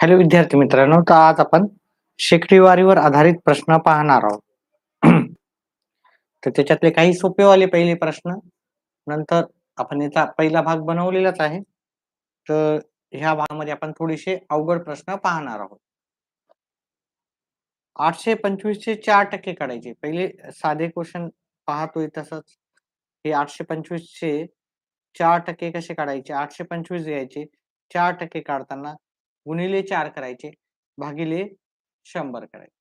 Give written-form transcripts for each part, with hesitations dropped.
Hello विद्यार्थी मित्रांनो, तर आज आपण शेकडेवारीवर आधारित प्रश्न पाहणार आहोत. तर त्याच्यातले काही सोपेवाले पहिले प्रश्न, नंतर आपण याचा पहिला भाग बनवलेलाच आहे. तर ह्या भागामध्ये आपण थोडेसे अवघड प्रश्न पाहणार आहोत. 825 चे 4% काढायचे. पहिले साधे क्वेश्चन पाहतोय तसंच हे 825 चे 4% कसे काढायचे? 825 घ्यायचे, 4% काढताना गुणिले 4 करायचे, भागिले 100 करायचे.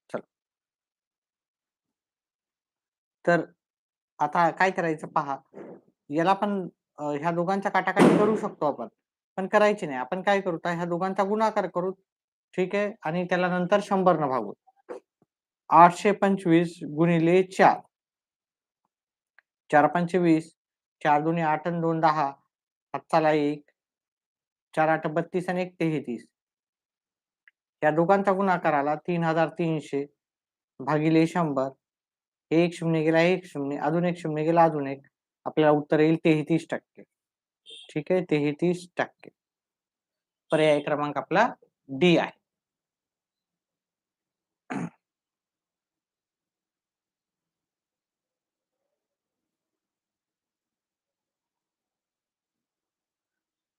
चला. तर आता काय करायचं पहा. याला पण ह्या दोघांचा काटाकाटी करू शकतो आपण. पण करायची नाही. आपण काय करू तर ह्या दोघांचा गुणाकार करू. ठीक आहे. आणि त्याला नंतर 100 न भागू. 825 गुणिले 4. 4 पंचे 20. 4 दुनी 8 अन् 2 10. हातचाला 1. 4 8 32 आणि 1 33. या दोघांचा गुणाकार आला 3300 भागिले 100. एक शून्य गेला एक शून्य, अजून एक शून्य गेला अजून एक. आपल्याला उत्तर येईल 33%. ठीक आहे, 33%. पर्याय क्रमांक आपला डी आहे.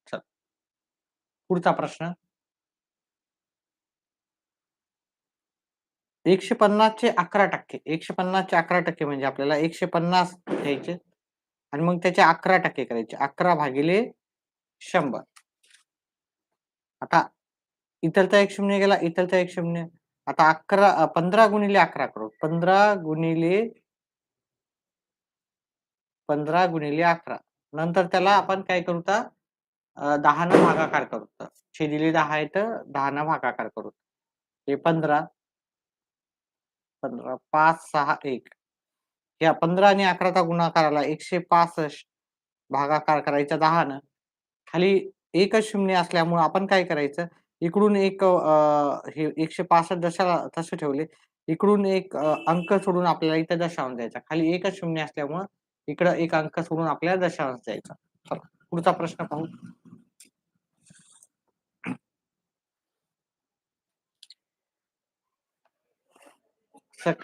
चल, पुढचा प्रश्न. 150 चे 11%. 150 चे 11% म्हणजे आपल्याला 150 घ्यायचे आणि मग त्याचे 11% करायचे. 11 भागिले 100. आता इथलचा एक शून्य गेला, इथलचा एक शून्य. आता 15 गुणिले 11 करू. 15 गुणिले 11. नंतर त्याला आपण काय करू तर 10 न भागाकार करू. छेदिले 10 आहे तर 10 न भागाकार करू. हे 15 5 6 1. या 15 आणि 11चा गुणाकार आला 165. भागाकार करायचा 10 न. खाली एकच शून्य असल्यामुळे आपण काय करायचं, इकडून एक हे 165 जशाला तसे ठेवले. इकडून एक अंक सोडून आपल्याला इथं दशांश द्यायचा. खाली एकच शून्य असल्यामुळं इकडं एक अंक सोडून आपल्याला दशांश द्यायचा. चला, पुढचा प्रश्न पाहू.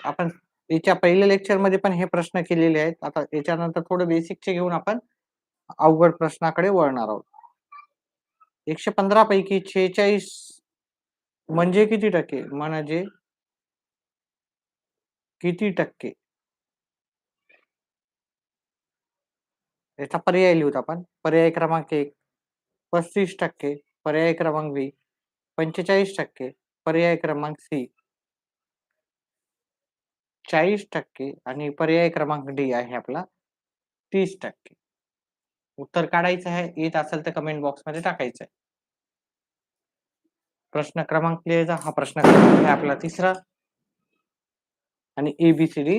आपण याच्या पहिल्या लेक्चरमध्ये पण हे प्रश्न केलेले आहेत. आता याच्यानंतर थोडं बेसिकचे घेऊन आपण अवघड प्रश्नाकडे वळणार आहोत. 115 पैकी 46 म्हणजे किती टक्के? म्हणजे किती टक्के? याचा पर्याय लिहूत आपण. पर्याय क्रमांक 1 35%. पर्याय क्रमांक बी 45%. पर्याय क्रमांक सी 40% आणि पर्याय क्रमांक डी आहे आपला 30%. उत्तर काढायचं आहे. येत असेल तर कमेंट बॉक्समध्ये टाकायचं आहे. प्रश्न क्रमांक लिहायचा. हा प्रश्न क्रमांक आहे आपला 3रा आणि ABCD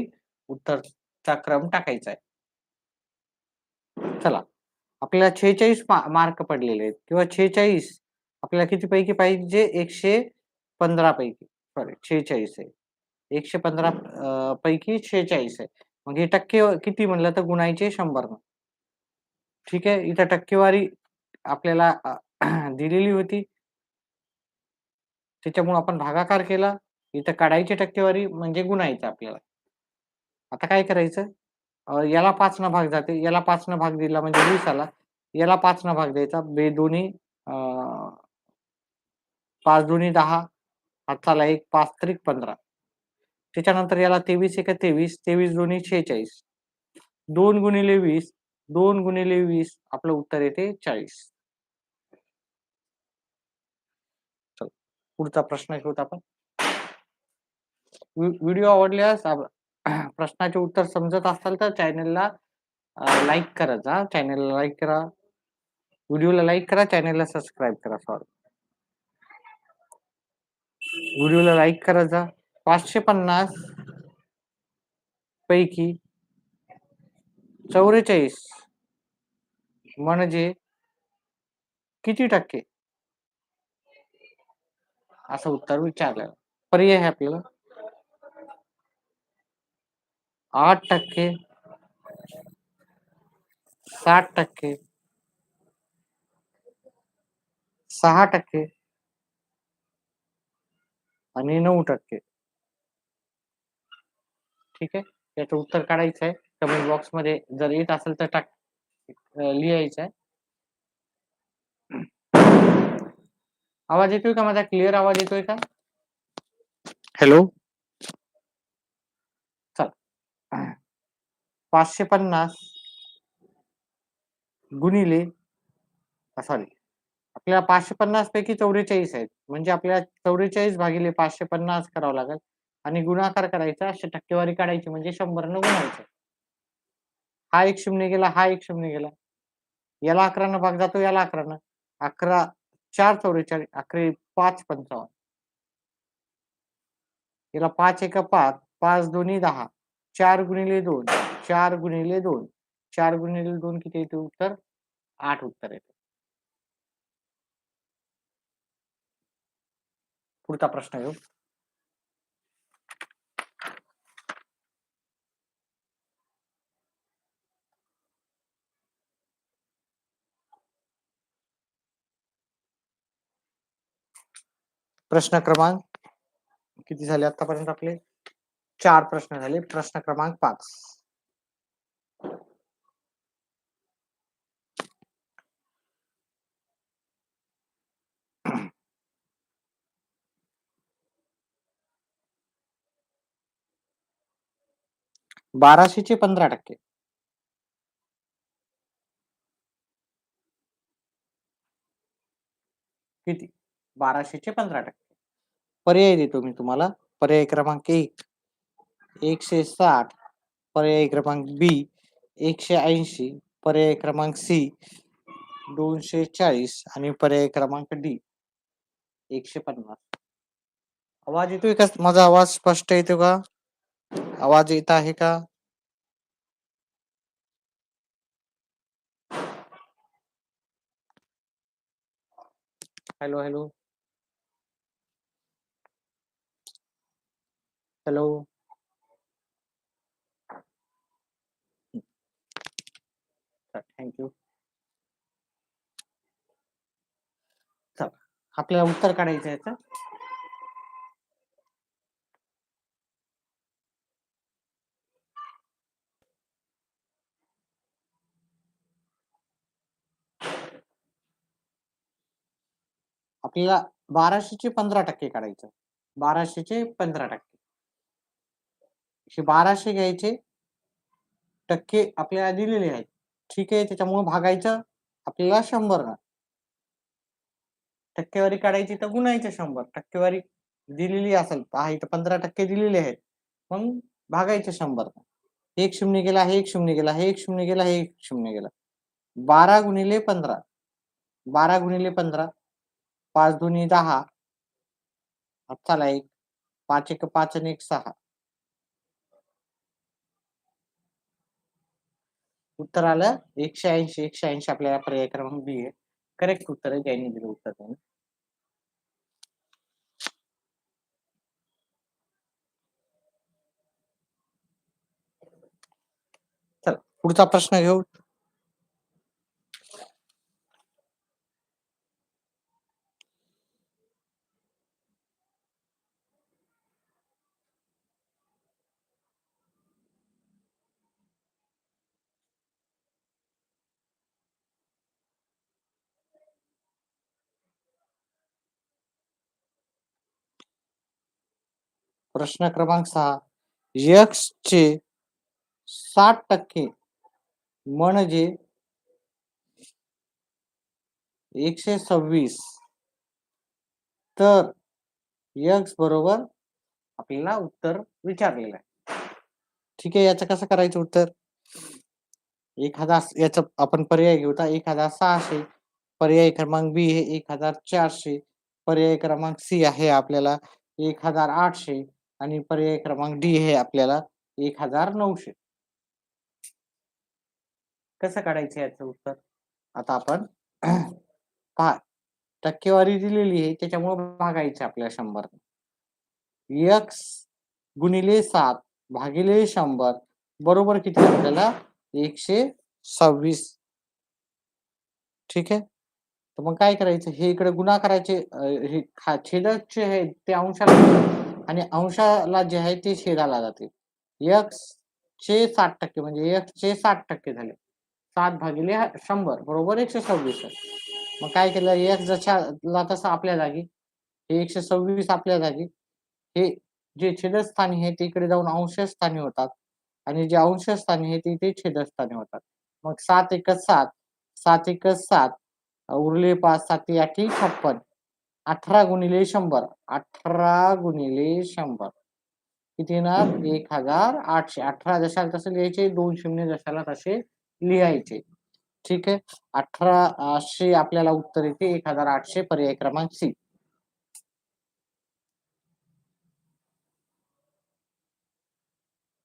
उत्तरचा क्रम टाकायचा आहे. चला, आपल्याला 46 मार्क पडलेले आहेत किंवा 46 आपल्याला किती पैकी पाहिजे? 115 पैकी. सॉरी 46 आहे. 115 पैकी 46 आहे. मग हे टक्के किती म्हणलं तर गुणायचे 100 न. ठीक आहे. इथं टक्केवारी आपल्याला दिलेली होती. त्याच्यामुळे आपण भागाकार केला. इथं काढायची टक्केवारी म्हणजे गुणायचं आपल्याला. आता काय करायचं? याला 5 न भाग जाते. याला 5 न भाग दिला म्हणजे 20 आला. याला 5 न भाग द्यायचा. बेदोन्ही 5 दुनी 10. हाताला 1 5 त्रिक 15. त्याच्यानंतर याला 23 एका 23. 23 दोन्ही 46. 2 गुणिले 20. 2 गुणिले 20 आपलं उत्तर येते 40. चला, पुढचा प्रश्न घेऊत आपण. व्हिडिओ आवडल्यास प्रश्नाचे उत्तर समजत असाल तर चॅनलला लाईक करा. चॅनलला लाईक करा. व्हिडिओला लाईक करा. चॅनलला सबस्क्राईब करा. सॉरी, व्हिडिओला लाईक करा. 550 पैकी 44 म्हणजे किती टक्के? असं उत्तर विचारलं. पर्याय आहे आपल्याला 8%, 60%, 6% आणि 9%. ठीक आहे. याचं उत्तर काढायचं आहे. कमेंट बॉक्समध्ये जर येत असेल तर लिहायचं आहे. आवाज येतोय का माझा? क्लिअर आवाज येतोय का? हॅलो. चल. 550 गुणिले सॉरी आपल्याला 550 पैकी 44 आहेत. म्हणजे आपल्याला 44 भागिले 550 करावं लागेल आणि गुणाकार करायचा, अशी टक्केवारी काढायची म्हणजे 100 न गुणायचं. हा एक शून्य गेला, हा एक शून्य गेला. याला 11 न भाग जातो, याला 11 न. 11 4 44, 11 5 55. याला 5 एक 5, 5 दोन्ही 10. 4 गुणिले 2, 4 गुणिले 2, 4 गुणिले 2 किती येते उत्तर? 8 उत्तर येते. पुढचा प्रश्न घेऊ. प्रश्न क्रमांक किती झाले आतापर्यंत आपले? 4 प्रश्न झाले. प्रश्न क्रमांक 5. बाराशेचे 15%. किती? 1200चे 15%. पर्याय देतो मी तुम्हाला. पर्याय क्रमांक 1 160, पर्याय क्रमांक बी 180, पर्याय क्रमांक सी 240 आणि पर्याय क्रमांक डी 150. आवाज येतोय का? माझा आवाज स्पष्ट येतो का? आवाज येत आहे का? Hello hello hello. थँक्यू. चल, आपल्याला उत्तर काढायचं आहे याचं. आपल्याला 1200चे 15% काढायचं. 1200चे 15%. हे 1200 घ्यायचे, टक्के आपल्याला दिलेले आहेत. ठीक आहे. त्याच्यामुळे भागायचं आपल्याला 100 न. टक्केवारी काढायची तर गुणायचं 100. टक्केवारी दिलेली असेल, पहा इथं 15% दिलेले आहेत. मग भागायचं 100 न. एक शून्य गेला, हे एक शून्य गेला, हे एक शून्य गेला, हे एक शून्य गेला. 12 गुणिले 15, 12 गुणिले 15, 5 दोन्ही 10. चला एक 5 एक 5 आणि 1 6. उत्तर आलं 180. 180 आपल्याला पर्याय क्रमांक बी आहे. करेक्ट उत्तर आहे. ज्यांनी दिलं उत्तर त्यांनी. चला पुढचा प्रश्न घेऊ. प्रश्न क्रमांक 6. x चे 60% म्हणजे 126. तर x बरोबर आपल्याला उत्तर विचारलेलं आहे. ठीक आहे. याचं कसं करायचं उत्तर? 1000 याचा आपण पर्याय घेऊ. 1600, पर्याय क्रमांक बी हे 1400, पर्याय क्रमांक सी आहे आपल्याला 1800 आणि पर्याय क्रमांक डी हे आपल्याला 1900. कसं काढायचं याचं उत्तर? आता आपण पहा, टक्केवारी दिलेली आहे त्याच्यामुळे भागायचं आपल्याला 100. x गुणिले 7 भागिले 100 बरोबर किती आपल्याला 126. ठीक आहे. तर मग काय करायचं, हे इकडे गुणाकाराचे हे छेदकचे आहे ते अंशाला आणि अंशाला जे आहे ते छेदाला जाते. x चे 60% म्हणजे x चे 60% झाले. 7/100 बरोबर 126 आहे. मग काय केलं, x जशाला तसा आपल्या जागी, हे 126 आपल्या जागी, हे जे छेदस्थानी आहे ते इकडे जाऊन अंशस्थानी होतात आणि जे अंशस्थानी आहे ते इथे छेदस्थानी होतात. मग 7 एकक 7, 7 एकक 7, उरले 5, 7 आठी 56. 18 गुणिले 100, 18 गुणिले 100 किती येणार? 1800. 18 जशाला तसे लिहायचे, 2 शून्य जशाला तसे लिहायचे. ठीक आहे. 1800 आपल्याला उत्तर येते 1800, पर्याय क्रमांक सी.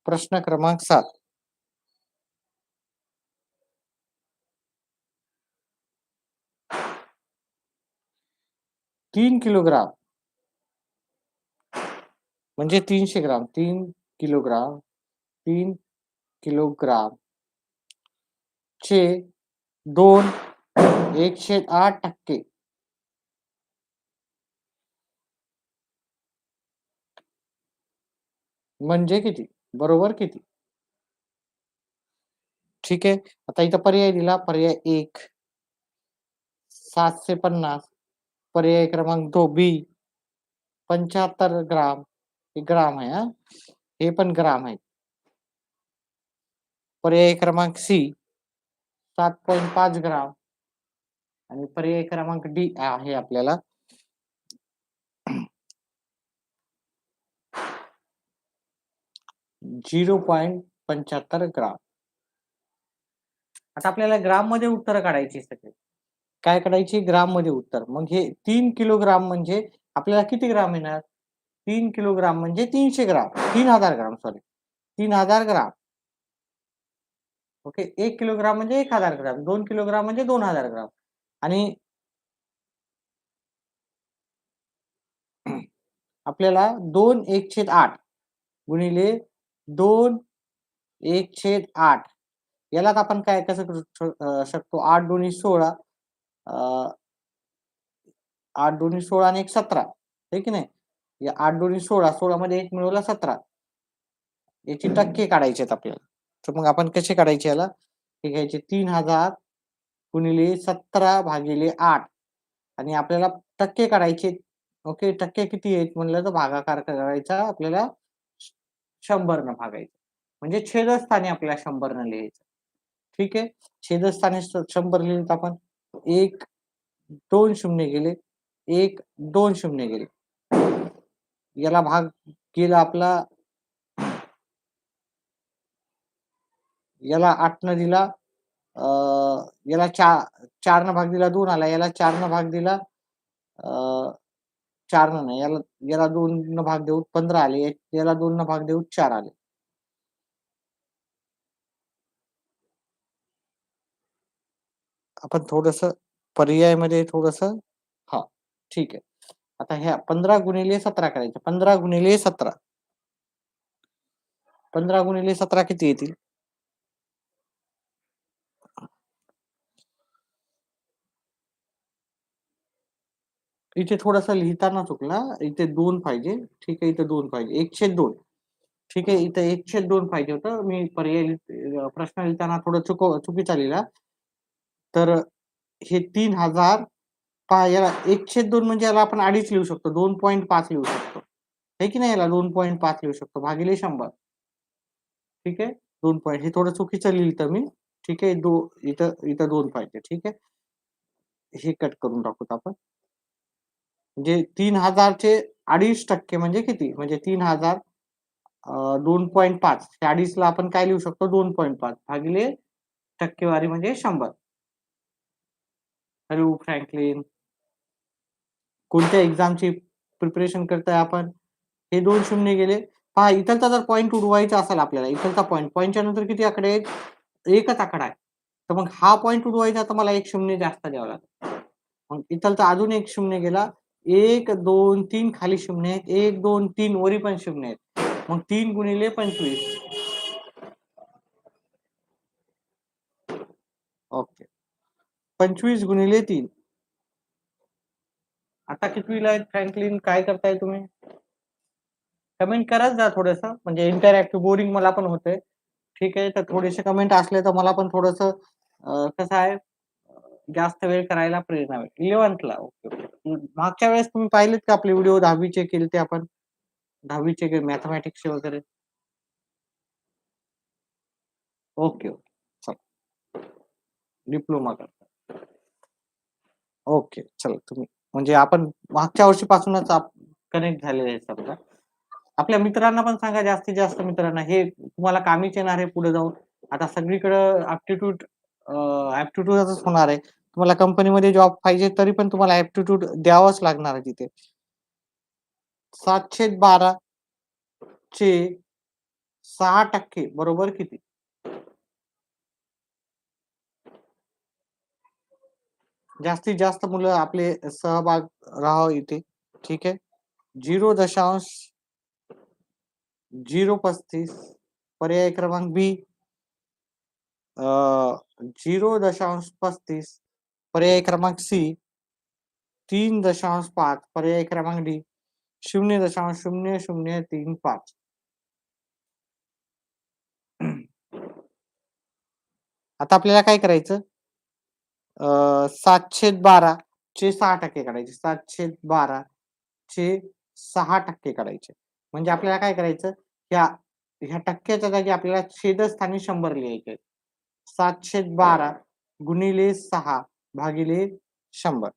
प्रश्न क्रमांक 7. 3 किलोग्राम म्हणजे 300 ग्राम. 3 किलोग्राम, 3 किलोग्राम चे 2 1/8% म्हणजे किती? बरोबर किती? ठीक आहे. आता इथं पर्याय दिला. पर्याय 1 750. पर्याय क्रमांक 2 बी 75 ग्राम. हे ग्राम आहे हां. हे पण ग्राम आहे. पर्याय क्रमांक सी 7.5 ग्राम आणि पर्याय क्रमांक डी आहे आपल्याला 0.75 ग्राम. आता आपल्याला ग्राममध्ये उत्तर काढायची सगळे. काय काढायची? ग्राममध्ये उत्तर. मग हे 3 किलोग्राम म्हणजे आपल्याला किती ग्राम येणार? 3 किलोग्राम म्हणजे 300 ग्राम. 3000 ग्राम सॉरी. 3000 ग्राम. ओके. 1 किलोग्राम म्हणजे 1000 ग्राम. 2 किलोग्राम म्हणजे 2000 ग्राम. आणि आपल्याला 2 1/8 गुणिले 2 1/8 यालाच आपण काय कसं करू शकतो? 8 दोन्ही 16 8 दोन्ही 16 आणि 1 17 आहे की नाही? या 8 दोन्ही 16, 16 मध्ये 1 मिळवला 17. याचे टक्के काढायचे आहेत आपल्याला. तर मग आपण कसे काढायचे याला? हे घ्यायचे 3000 गुणिले 17/8 आणि आपल्याला टक्के काढायचे. ओके. टक्के किती आहेत म्हणलं तर भागाकार करायचा आपल्याला 100 न भागायचं. म्हणजे छेदस्थानी आपल्याला 100 न लिहायचं. ठीक आहे. छेदस्थानी 100 लिहिलं तर आपण 1 2 शून्य गेले. 1 2 शून्य गेले. याला भाग गेला आपला, याला 8 न दिला, याला 4 न भाग दिला 2 आला. याला 4 न भाग दिला 4 न नाही. याला याला 2 न भाग देऊ 15 आले. याला 2 न भाग देऊ 4 आले. आपण थोडंसं पर्यायामध्ये थोडंसं हां, ठीक आहे. आता ह्या 15 गुणिले 17 करायचं. 15 गुणिले 17. 15 गुणिले 17 किती येतील? इथे थोडासा लिहिताना चुकला. इथे 2 पाहिजे. ठीक आहे. इथे 2 पाहिजे. 1/2. ठीक आहे. इथे 1/2 पाहिजे होतं. मी पर्याय प्रश्न लिहिताना थोडं चुकीचा लिहिला. तर हे 3000 पहा याला 1/2 म्हणजे याला आपण 2.5 लिहू शकतो. 2.5 लिहू शकतो. आहे की नाही? याला 2.5 लिहू शकतो भागिले 100. ठीक आहे. 2 पॉइंट हे थोडं चुकीचं लिहिलं मी. ठीक आहे. इथं इथं 2 पाहिजे. ठीक आहे. हे कट करून टाकूत आपण. म्हणजे 3000 चे 2.5% म्हणजे किती? म्हणजे 3000 2.5 हे 2.5 ला आपण काय लिहू शकतो? 2.5 भागिले टक्केवारी म्हणजे 100. Hello Franklin. कोणत्या एक्झामची प्रिपरेशन करताय आपण? हे 2 शून्य गेले. पहा इथलचा जर पॉइंट उडवायचा असेल आपल्याला, इथलचा पॉइंटच्या नंतर किती आकडे आहेत? एकच आकडा आहे. तर मग हा पॉइंट उडवायचा तर मला 1 शून्य जास्त द्यावं लागेल. मग इथलचा अजून 1 शून्य गेला. 1, 2, 3 खाली शून्य आहेत. 1, 2, 3 वरी पण शून्य आहेत. मग 3 गुणिले 25. ओके. 25 गुणिले 3. आता कितवीला आहेत फ्रँकलिन? काय करताय तुम्ही? कमेंट करत जा थोडंसं, म्हणजे इंटरॅक्टिव्ह बोरिंग मला पण होतंय. ठीक आहे, तर थोडेसे कमेंट असले तर मला पण थोडंसं कसं आहे जास्त वेळ करायला प्रेरणा मिळेल. 11th ला ओके, ओके. मागच्या वेळेस तुम्ही पाहिलेत का आपले व्हिडिओ 10वी चे केलते आपण? 10वी चे मॅथेमॅटिक्सचे वगैरे? Okay, okay. चला. डिप्लोमा करता. ओके. चला तुम्ही म्हणजे आपण मागच्या वर्षीपासूनच कनेक्ट झालेले आहे समजा. आपल्या मित्रांना पण सांगा जास्तीत जास्त मित्रांना हे तुम्हाला कामीच येणार आहे पुढे जाऊन. आता सगळीकडं ॲप्टिट्यूडच होणार आहे. तुम्हाला कंपनीमध्ये जॉब पाहिजे तरी पण तुम्हाला ॲप्टिट्यूड द्यावंच लागणार आहे तिथे. 712 चे 6% बरोबर किती? जास्तीत जास्त मुलं आपले सहभाग राहावं इथे. ठीक आहे. 0.035 पर्याय क्रमांक बी 0.35 पर्याय क्रमांक सी 3.5 पर्याय क्रमांक डी 0.0035. आता आपल्याला काय करायचं? 712 चे 6% काढायचे. 712 चे 6% काढायचे. म्हणजे आपल्याला काय करायचं? ह्या ह्या टक्क्याच्या जागी आपल्याला छेदस्थानी 100 लिहायचे. 712 गुणिले 6 भागिले 100.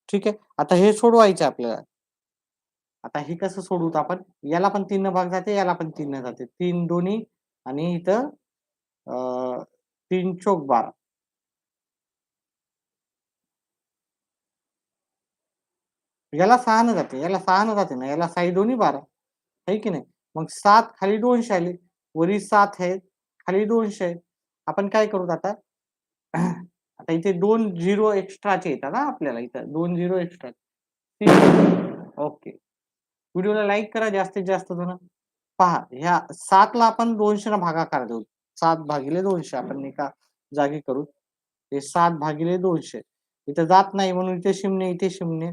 ठीक आहे. आता हे सोडवायचं आपल्याला. आता हे कसं सोडवू आपण? याला पण 3 भाग जाते, याला पण 3 जाते. 3 दोन्ही आणि इथं 3 चोक 12. याला 6 न जाते, याला 6 न जाते ना, याला 6 दोन्ही 12. आहे की नाही? मग 7 खाली 200 आले. वरी 7 आहेत, खाली 200 आहेत. आपण काय करू आता? आता इथे 2 झिरो एक्स्ट्राचे येतात हां आपल्याला इथं 2 झिरो एक्स्ट्रा. ओके. व्हिडिओला लाईक करा जास्तीत जास्त जण. पहा ह्या 7 ला आपण 200 न भागाकार देऊ. 7 भागिले 200 आपण एका जागी करू. हे 7 भागिले 200. इथं जात नाही म्हणून इथे 0, इथे 0.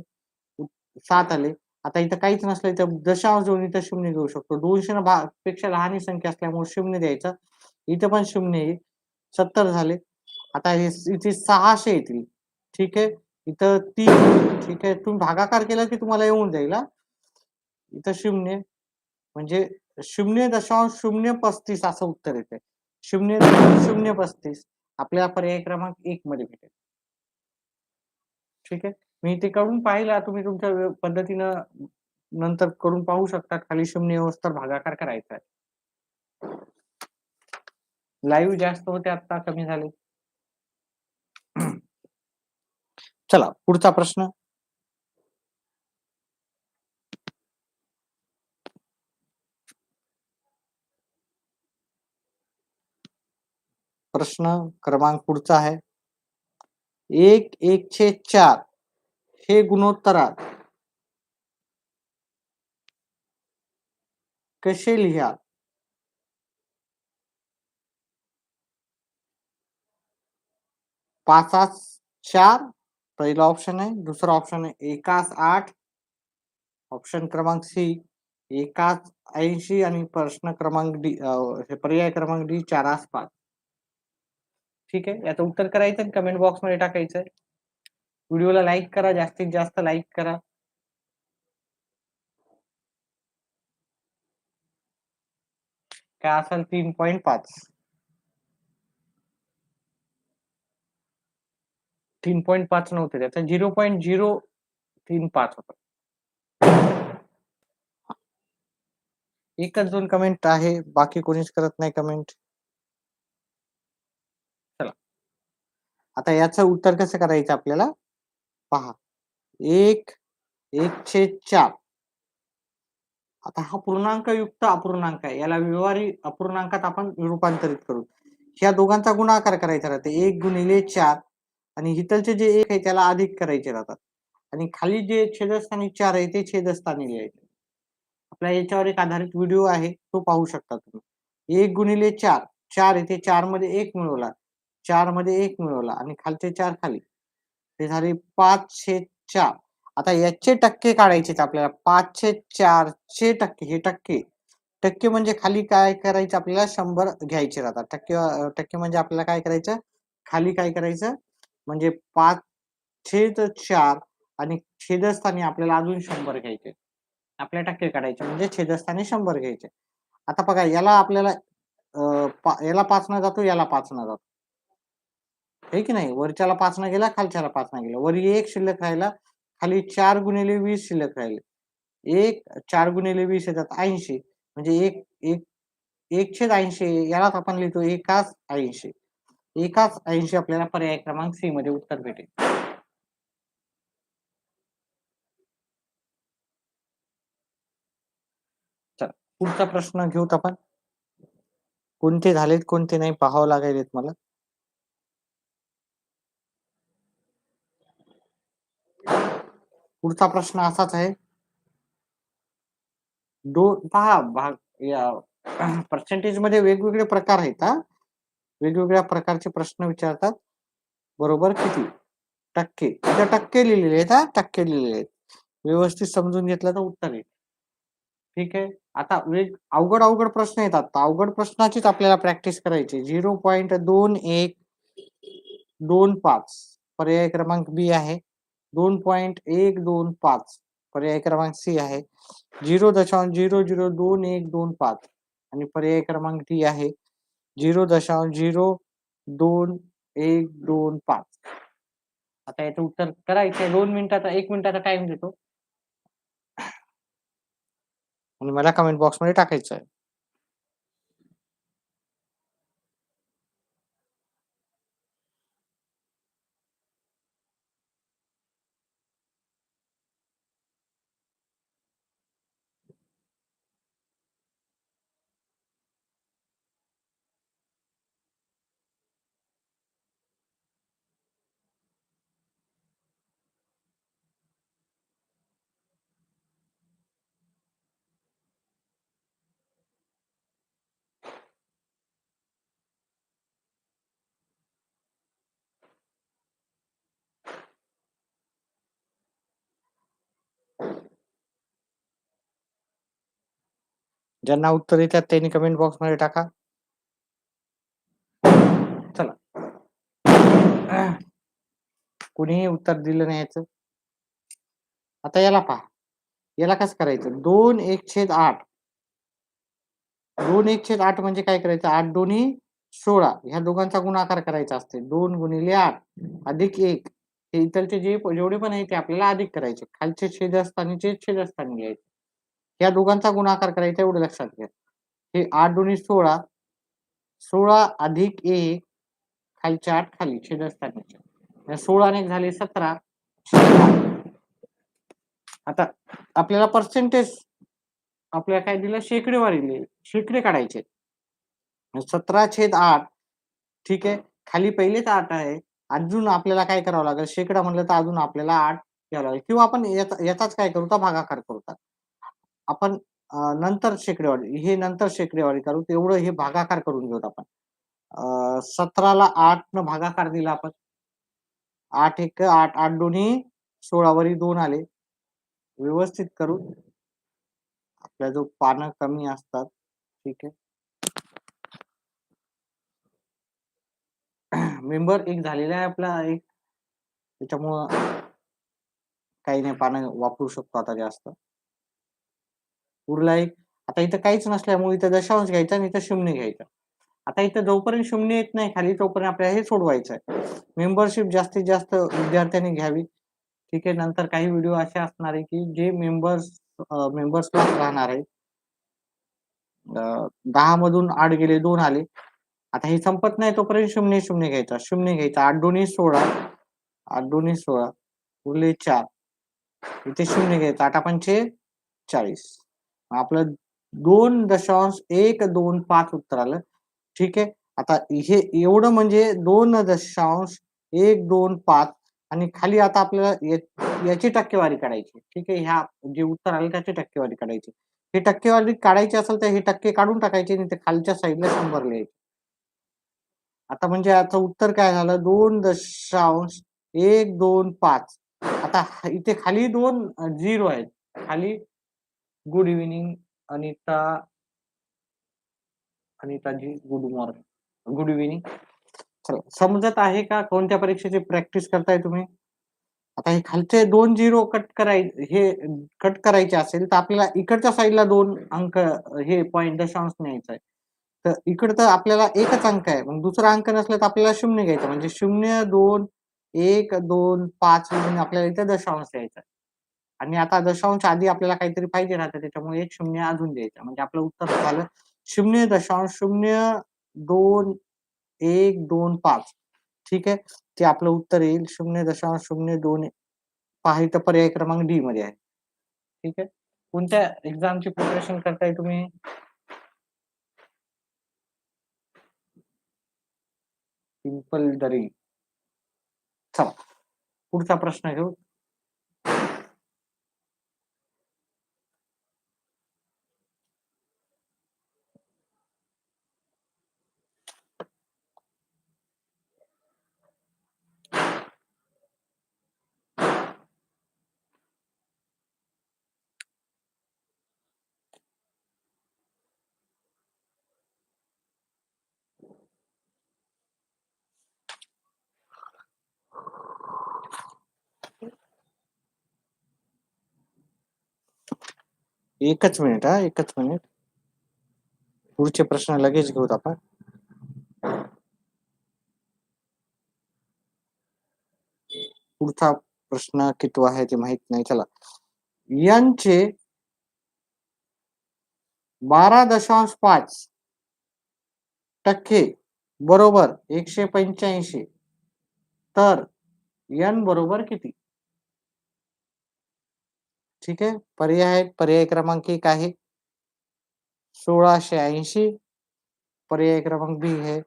7 आले. आता इथं काहीच नसलं इथं दशांश देऊन इथं 0 घेऊ शकतो. 200 न पेक्षा लहान ही संख्या असल्यामुळे 0 द्यायचा. इथं पण 0 येईल. 70 झाले. आता हे इथे 600 येतील. ठीक आहे. इथं 3 ठीक आहे. तुम्ही भागाकार केला की तुम्हाला येऊन जाईल हां. इथं 0 म्हणजे 0.035 असं उत्तर येतंय. 0.035 आपल्याला पर्याय क्रमांक 1 मध्ये भेटेल. ठीक आहे. मी ते करून पाहिला तुम्ही तुमच्या पद्धतीनं नंतर करून पाहू शकता. खाली 0 येऊस्तोवर भागाकार करायचा आहे. लाईव्ह जास्त होते आता कमी झाले. चला पुढचा प्रश्न. प्रश्न क्रमांक पुढचा आहे. 1/4 हे गुणोत्तरात कसे लिहा? 5/4 पहिला ऑप्शन आहे. दुसरा ऑप्शन आहे 1/8. ऑप्शन क्रमांक सी 1/80 आणि प्रश्न क्रमांक डी हे पर्याय क्रमांक डी 4/5. ठीक आहे. याचं उत्तर करायचं आणि कमेंट बॉक्समध्ये टाकायचं. व्हिडिओला लाईक करा, जास्तीत जास्त लाईक करा. काय असेल 3.5. 3.5 नव्हते त्याचा 0.035 होता. एकच 2 कमेंट आहे, बाकी कोणीच करत नाही कमेंट. चला. आता याचं उत्तर कसं करायचं आपल्याला? पहा. 1/4 आता हा पूर्णांकयुक्त अपूर्णांक आहे. याला व्यवहारी अपूर्णांकात आपण रूपांतरित करू. ह्या दोघांचा गुणाकार करायचा राहते. 1 गुणिले 4 आणि इथलचे जे 1 आहे त्याला अधिक करायचे राहतात. आणि खाली जे छेदस्थानी 4 आहे ते छेदस्थानी लिहायचे. आपल्या याच्यावर एक आधारित व्हिडिओ आहे तो पाहू शकता तुम्ही. 1 गुणिले 4 4 इथे 4 मध्ये 1 मिळवला. 4 मध्ये 1 मिळवला आणि खालचे 4 खाली. ते झाले 5/4 आता याचे टक्के काढायचे आपल्याला 5/4चे टक्के. हे टक्के टक्के म्हणजे खाली काय करायचं आपल्याला 100 घ्यायचे राहतात. टक्के म्हणजे आपल्याला काय करायचं खाली काय करायचं म्हणजे 5/4 आणि छेदस्थानी आपल्याला अजून 100 घ्यायचे. आपल्या टक्के काढायचे म्हणजे छेदस्थानी 100 घ्यायचे. आता बघा याला आपल्याला याला 5 न जातो, याला 5 न जातो. हे की नाही? वरच्याला 5 न गेला, खालच्याला 5 न गेला. वर 1 शिल्लक राहिला, खाली 4 गुणिले 20 शिल्लक राहिले. 1 4 गुणिले 20 येतात 80 म्हणजे 1/80 यालाच आपण लिहितो एकाच 80. एकाच 80 आपल्याला पर्याय क्रमांक सी मध्ये उत्तर भेटेल. चला पुढचा प्रश्न घेऊत आपण. कोणते झालेत कोणते नाही पाहावं लागेल मला. पुढचा प्रश्न असाच आहे. पहा भाग या पर्सेंटेज मध्ये वेगवेगळे प्रकार आहेत हा. वेगवेगळ्या प्रकारचे प्रश्न विचारतात. बरोबर किती? टक्के. इथे टक्के लिहिलेले आहेत हा, टक्के लिहिलेले आहेत. व्यवस्थित समजून घेतलं तर उत्तर आहे. ठीक आहे. आता अवघड अवघड प्रश्न येतात. अवघड प्रश्नाचीच आपल्याला प्रॅक्टिस करायची. 0.2125 पर्याय क्रमांक बी आहे. 2.125 पर्याय क्रमांक सी आहे. 0.002125 आणि पर्याय क्रमांक डी आहे. 0.02125. आता याचं उत्तर करायचंय 2 मिनिटाचा 1 मिनिटाचा टाइम देतो आणि मला कमेंट बॉक्समध्ये टाकायचं आहे. ज्यांना उत्तर येतात त्यांनी कमेंट बॉक्समध्ये टाका. चला. कुणीही उत्तर दिलं नाही याचं. आता याला पहा. याला कसं करायचं? 2/1/8. 2/1/8 म्हणजे काय करायचं? 8 दोन्ही 16 ह्या दोघांचा गुणाकार करायचा असते. 2 गुणिले 8 अधिक 1 हे इथलचे जेवढे पण आहे ते आपल्याला अधिक करायचे. खालचे छेदस्थानीचे छेदस्थानी घ्यायचे. या दोघांचा गुणाकार करायचा एवढं लक्षात घ्या. हे 8 दोन्ही 16 16 अधिक 1 खालचे 8 खाली छेदस्थानीचे 16 ने झाले 17. आता आपल्याला पर्सेंटेज आपल्याला काय दिलं शेकडेवारी दिली. शेकडे काढायचे. 17/8 ठीक आहे. खाली पहिलेच 8 आहे. अजून आपल्याला काय करावं लागेल? शेकडा म्हणलं तर अजून आपल्याला 8 घ्यावं लागेल किंवा आपण याचाच काय करू तर भागाकार करू. आपण नंतर शेकडेवारी हे नंतर शेकडेवारी करू. तेवढं हे भागाकार करून घेऊ आपण. 17ला 8 न भागाकार दिला आपण. 8 1 8 8 दोन्ही 16 वरी 2 आले. व्यवस्थित करू. आपल्या जो पानं कमी असतात. ठीक आहे. मेंबर एक झालेला आहे आपला एक. त्याच्यामुळं काही नाही पानं वापरू शकतो आता जास्त. उरला एक. आता इथं काहीच नसल्यामुळे इथं दशांश घ्यायचा आणि इथं शून्य घ्यायचं. आता इथं जोपर्यंत शून्य येत नाही खाली तोपर्यंत आपल्याला हे सोडवायचं आहे. मेंबरशिप जास्तीत जास्त विद्यार्थ्यांनी घ्यावी. ठीक आहे. नंतर काही व्हिडिओ असे असणार आहे की जे मेंबर्स क्लास राहणार आहे. 10 मधून 8 गेले 2 आले. आता हे संपत नाही तोपर्यंत 0 0 घ्यायचा. 0 घ्यायचा. 8 दोन्ही 16 8 दोन्ही 16 उरले 4 इथे 0 घ्यायचा. 8 पंचे 40 आपलं 2.125 उत्तर आलं. ठीक आहे. आता हे एवढं म्हणजे 2.125 आणि खाली आता आपल्याला याची टक्केवारी काढायची. ठीक आहे. ह्या जे उत्तर आलं त्याची टक्केवारी काढायची. हे टक्केवारी काढायची असेल तर हे टक्के काढून टाकायचे आणि ते खालच्या साईडला 100 लिहायचे. आता म्हणजे याचं उत्तर काय झालं? 2.125. आता इथे खाली 2 झिरो आहेत. खाली good evening Anita, अनिताजी good morning, good evening. चला, समजत आहे का कोणत्या परीक्षेची प्रॅक्टिस करताय तुम्ही? आता हे खालचे 2 झिरो हे कट करायचे असेल तर आपल्याला इकडच्या साइडला 2 अंक हे पॉइंट दशांश न्यायचा आहे. तर इकडं तर आपल्याला एकच अंक आहे. मग दुसरा अंक नसला तर आपल्याला 0 घ्यायचा. म्हणजे 0, 2, 1, 2, 5 म्हणून आपल्याला इथे दशांश द्यायचा आहे. आणि आता दशांश आधी आपल्याला काहीतरी पाहिजे राहतं त्याच्यामुळे एक 0 अजून द्यायचा. म्हणजे आपलं उत्तर झालं 0.00125. ठीक आहे. ते आपलं उत्तर येईल 0.02. पहा इथं पर्याय क्रमांक डी मध्ये आहे. ठीक आहे. कोणत्या एक्झामची प्रिपरेशन करताय तुम्ही? सिंपल दरी. चला, पुढचा प्रश्न घेऊ. एकच मिनिट हा, एकच मिनिट. पुढचे प्रश्न लगेच घेऊत आपण. पुढचा प्रश्न किती आहे ते माहित नाही. चला, यांचे 12.5% बरोबर 185 तर n बरोबर किती? ठीक आहे. पर्याय आहेत. पर्याय क्रमांक 1 आहे 1680. पर्याय क्रमांक बी आहे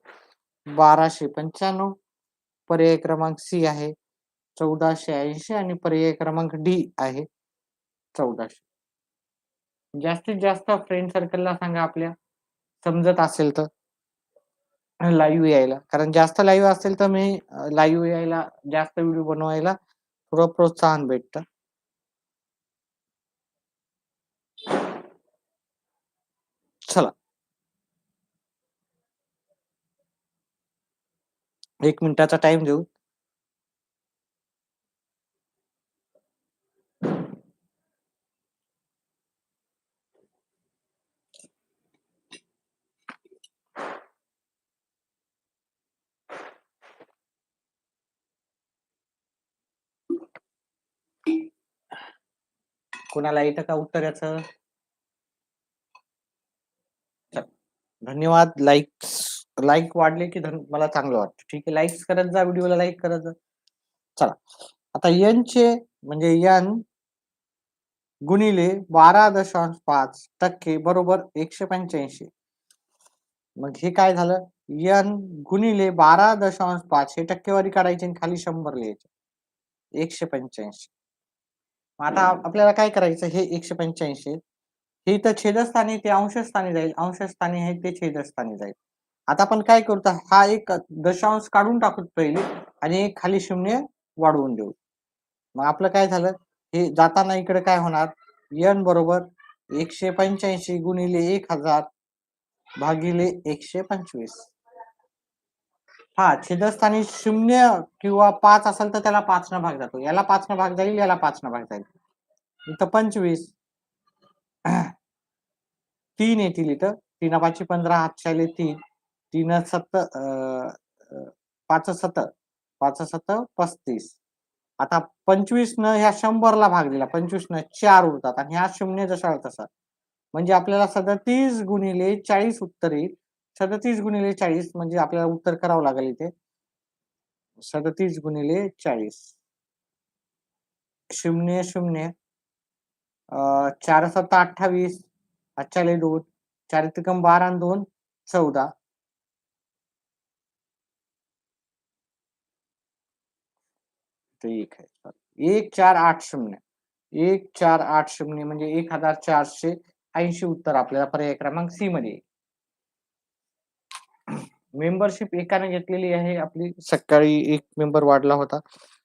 1295. पर्याय क्रमांक सी आहे 1480 आणि पर्याय क्रमांक डी आहे 1400. जास्तीत जास्त फ्रेंड सर्कलला सांगा आपल्या, समजत असेल तर लाईव्ह यायला. कारण जास्त लाईव्ह असेल तर मी लाईव्ह यायला, जास्त व्हिडिओ बनवायला थोडं प्रोत्साहन भेटतं. चला, 1 मिनिटाचा टाइम देऊ. कोणाला येतं का उत्तर याचं? धन्यवाद. लाईक वाढले की मला चांगलं वाटतं. ठीक आहे. लाईक्स करत जा, व्हिडिओला लाईक करत जा. चला, आता n चे म्हणजे n गुणिले 12.5% बरोबर 185. मग हे काय झालं? n गुणिले 12.5 हे टक्केवारी काढायची आणि खाली 100 लिहायचे. 185. आता आपल्याला काय करायचं? हे 185 हे इथं छेदस्थानी ते अंशस्थानी जाईल. अंशस्थानी आहे ते छेदस्थानी जाईल. आता आपण काय करतो? हा एक दशांश काढून टाकू पहिले आणि एक खाली 0 वाढवून देऊ. मग आपलं काय झालं? हे जाताना इकडे काय होणार? n बरोबर 185 गुणिले 1000 भागिले 125. हा, छेदस्थानी 0 किंवा 5 असेल तर त्याला 5 न भाग जातो. याला 5 न भाग जाईल, याला 5 न भाग जाईल. इथं 25. 3 येतील इथं. 3 5 15 हातच्याले 3. 3 7 5 7 5 7 35. आता 25 न ह्या 100 ला भाग दिला. 25 न 4 उरतात आणि ह्या 0 जसा तसा. म्हणजे आपल्याला 37 गुणिले 40 उत्तर येईल. 37 गुणिले 40 म्हणजे आपल्याला उत्तर करावं लागेल इथे. 37 गुणिले 40. 0 0 4 7 28. हातच्याले 2. 4 त्रिकम 12 आणि 2 14. ठीक आहे. 1480. 1480 म्हणजे 1480 उत्तर आपल्याला पर्याय क्रमांक सी मध्ये. मेंबरशिप एकाने घेतलेली आहे आपली. सकाळी एक मेंबर वाढला होता.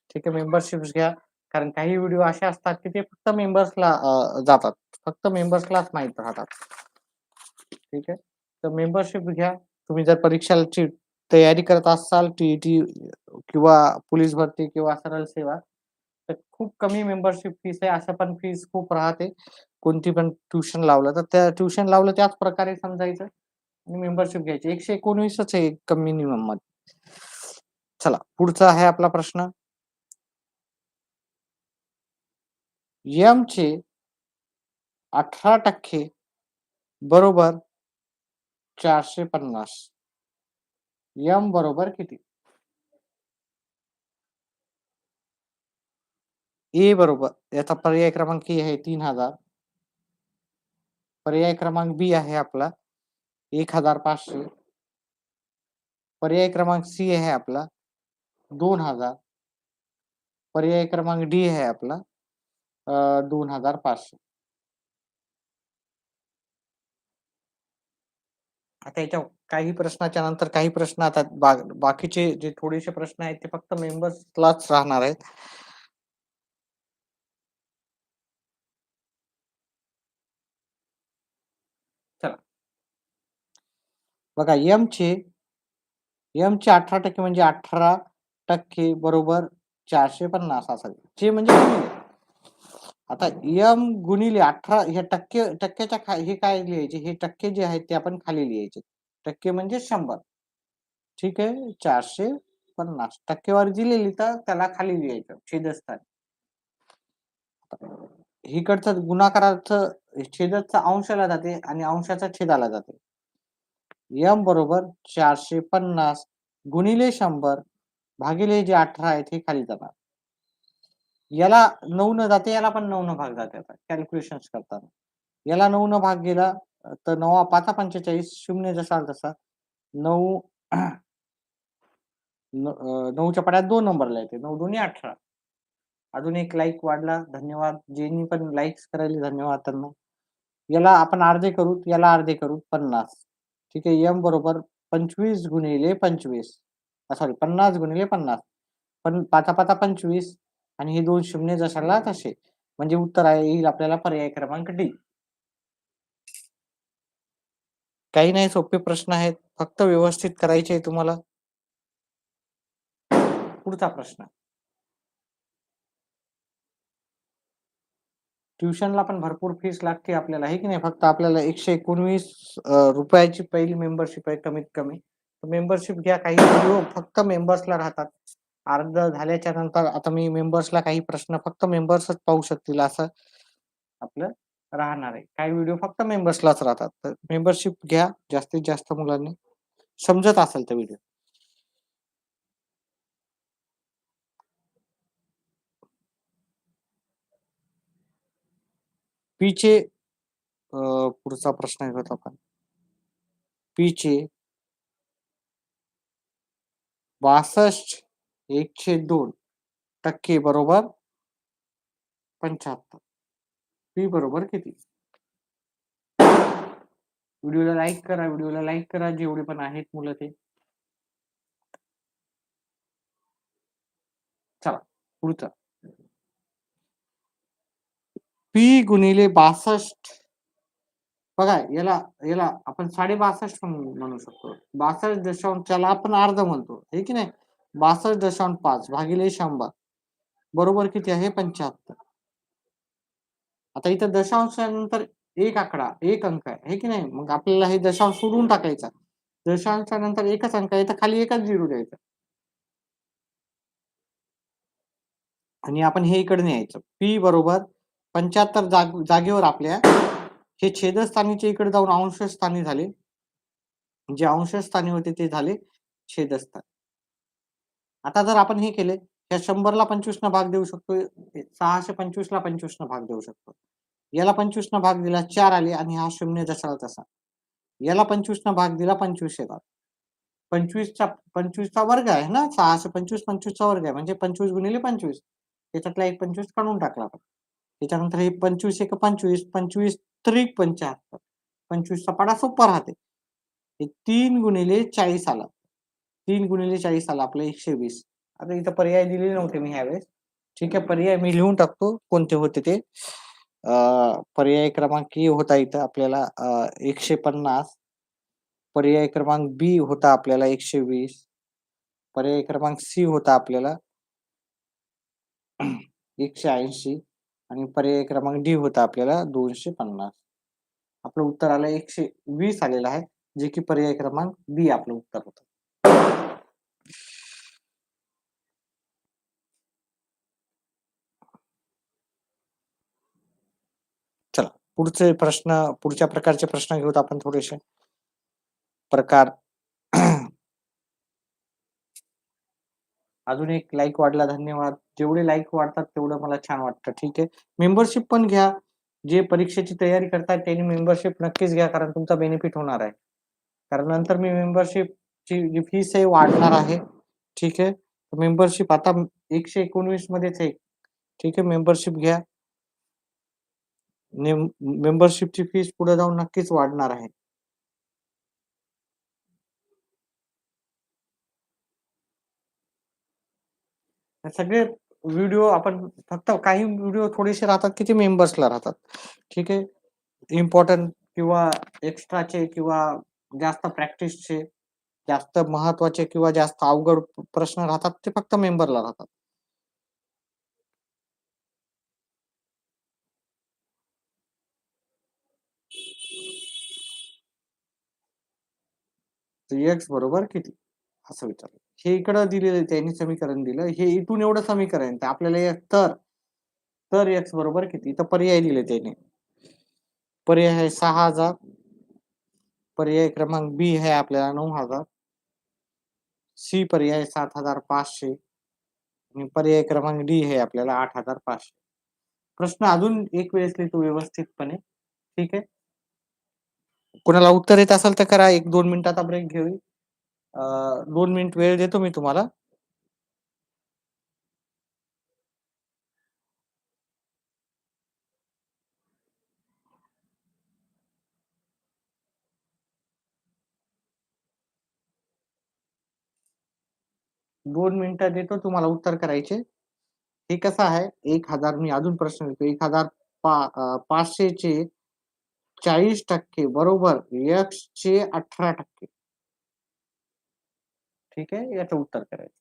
ठीक आहे. मेंबरशिप घ्या. कारण काही व्हिडिओ असे असतात की ते फक्त मेंबर्सला जातात. फक्त मेंबर्सलाच माहीत राहतात. ठीक आहे. तर मेंबरशिप घ्या. तुम्ही जर परीक्षाची तयारी करत असाल टी-ई-टी किंवा पोलीस भरती किंवा सरळ सेवा, तर खूप कमी मेंबरशिप फीस आहे. असं पण फीस खूप राहते. कोणती पण ट्युशन लावलं तर त्या ट्युशन लावलं त्याच प्रकारे समजायचं आणि मेंबरशिप घ्यायची. 119च आहे कमी मिनिमममध्ये. चला पुढचा आहे आपला प्रश्न. चे 18% बरोबर 450. बरोबर किती? बरोबर याचा पर्याय क्रमांक आहे 3000. पर्याय क्रमांक बी आहे आपला 1500. पर्याय क्रमांक सी आहे आपला 2000. पर्याय क्रमांक डी आहे आपला 2500. आता याच्या काही प्रश्नाच्या नंतर काही प्रश्न आता बाकीचे जे थोडेसे प्रश्न आहेत ते फक्त मेंबर्सलाच राहणार आहेत. चला. बघा चे 18% म्हणजे 18% बरोबर 450 असेल. जे म्हणजे गुणिले. आता गुणिले 18 हे टक्क्याच्या हे काय लिहायचे? हे टक्के जे आहेत ते आपण खाली लिहायचे. टक्के म्हणजे 100. ठीक आहे. 450 टक्केवारी दिलेली तर त्याला खाली लिहायचं छेदस्थानी. इकडचं गुणाकाराचं छेदाचा अंशाला जाते आणि अंशाचा छेदाला जाते. बरोबर 450 गुणिले 100 भागिले जे 18 आहेत हे खाली जाणार. याला 9 न जाते याला पण 9 न भाग जाते आता कॅल्क्युलेशन्स करताना. याला 9 न भाग गेला तर 9 5 45 शून्य जसा तसा 9 9च्या पाड्यात 2 नंबरला येते. 9 दुनी 18. अजून एक लाईक वाढला. धन्यवाद. ज्यांनी पण लाईक्स करायले धन्यवाद त्यांना. याला आपण अर्धे करू, याला अर्धे करू 50. ठीक आहे. बरोबर 25 गुणिले 25. सॉरी 50 गुणिले 50. पण 5 5 25 आणि हे 2 शून्य जशाला तसे. म्हणजे उत्तर येईल आपल्याला पर्याय क्रमांक डी. काही नाही सोपे प्रश्न आहेत. फक्त व्यवस्थित करायचे आहे तुम्हाला. पुढचा प्रश्न. ट्युशनला पण भरपूर फीस लागते आपल्याला आहे की नाही? फक्त आपल्याला 119 रुपयाची पहिली मेंबरशिप आहे कमीत कमी. मेंबरशिप घ्या. काही व्हिडिओ फक्त मेंबर्सला राहतात. अर्ध झाल्याच्या नंतर आता मी मेंबर्सला काही प्रश्न फक्त मेंबर्सच पाहू शकतील असं आपलं राहणार आहे. काही व्हिडिओ फक्त मेंबर्सलाच राहतात. तर मेंबरशिप घ्या जास्तीत जास्त मुलांनी. समजत असेल तर व्हिडिओ. पीचे पुढचा प्रश्न घेऊयात आपण. पीचे 62/102% बरोबर 75. पी बरोबर किती? व्हिडिओला लाईक करा. व्हिडिओला लाईक करा जेवढे पण आहेत मुलं ते. चला पुढचं. पी गुणिले 62 बघा याला याला आपण 62.5 म्हणू शकतो. 62 दशांश त्याला आपण अर्ध म्हणतो. हे की नाही? 62.5 भागिले 100 बरोबर किती आहे? 75. आता इथं दशांशानंतर एक आकडा, एक अंक आहे. हे की नाही? मग आपल्याला हे दशांश सोडून टाकायचा. दशांशानंतर एकच अंक आहे तर खाली एकच झिरो द्यायचा. आणि आपण हे इकडे न्यायचं. पी बरोबर 75 जागेवर आपल्या हे छेदस्थानीच्या इकडे जाऊन अंशस्थानी झाले. जे अंशस्थानी होते ते झाले छेदस्थानी. आता जर आपण हे केले, या 100ला 25 न भाग देऊ शकतो. 625ला 25 न भाग देऊ शकतो. याला 25 न भाग दिला 4 आले आणि हा शून्य जसाला तसा. याला 25 न भाग दिला 25 येतात. 25चा वर्ग आहे ना 625 25चा वर्ग आहे म्हणजे 25 गुणिले 25. त्याच्यातला एक 25 काढून टाकला आपण. त्याच्यानंतर हे 25 एक 25 25 त्रिक 75. 25चा पाढा सोपा राहते. हे 3 गुणिले 40 आला. 3 गुणिले 40 आला आपलं 120. आता इथं पर्याय दिलेले नव्हते मी ह्यावेळेस. ठीक आहे. पर्याय मी लिहून टाकतो कोणते होते ते. पर्याय क्रमांक ए होता इथं आपल्याला 150. पर्याय क्रमांक बी होता आपल्याला 120. पर्याय क्रमांक सी होता आपल्याला 180 आणि पर्याय क्रमांक डी होता आपल्याला 250. आपलं उत्तर आलं 120 आलेलं आहे, जे की पर्याय क्रमांक बी आपलं उत्तर होतं. चला पुढचे प्रश्न पुढच्या प्रकारचे प्रश्न घेऊत आपण थोडेसे. प्रकार अजून एक लाइक वाढला, धन्यवाद. जेवढे लाइक वाढतात तेवढं मला छान वाटतं. ठीक आहे. मेंबरशिप पण घ्या. जे परीक्षेची तयारी करतायत त्यांनी मेंबरशिप नक्कीच घ्या, कारण तुमचा बेनिफिट होणार आहे. कारण नंतर मी मेंबरशिपची जी फीस आहे वाढणार आहे. ठीक आहे. मेंबरशिप आता 119 मध्येच आहे. ठीक आहे. मेंबरशिप घ्या. मेंबरशिपची फीस पुढे जाऊन नक्कीच वाढणार आहे. हे सगळे व्हिडिओ आपण फक्त काही व्हिडिओ थोडेसे राहतात की ते मेंबर्सला राहतात. ठीक आहे. इम्पोर्टंट किंवा एक्स्ट्राचे किंवा जास्त प्रॅक्टिसचे, जास्त महत्त्वाचे किंवा जास्त अवघड प्रश्न राहतात ते फक्त मेंबरला राहतात. तर एक्स बरोबर किती? असं विचारलं. हे इकडं दिलेलं आहे त्यांनी समीकरण दिलं. हे इथून एवढं समीकरण आहे. तर आपल्याला तर एक्स बरोबर किती? तर पर्याय दिले त्यांनी. पर्याय आहे 6,000. पर्याय क्रमांक बी आहे आपल्याला 9,000. सी पर्याय 7,500 आणि पर्याय क्रमांक डी आहे आपल्याला 8,500. प्रश्न अजून एक वेळेस लिहितो व्यवस्थितपणे. ठीक आहे. कोणाला उत्तर येत असेल तर करा. 1-2 मिनिटाचा ब्रेक घेऊ. 2 मिनिट वेळ देतो मी तुम्हाला. 2 मिनिटं देतो तुम्हाला उत्तर करायचे. हे कसं आहे 1,000 मी अजून प्रश्न देतो. 500 चे 40% बरोबर एक्सचे 18%. ठीक आहे. याचं उत्तर करायचं.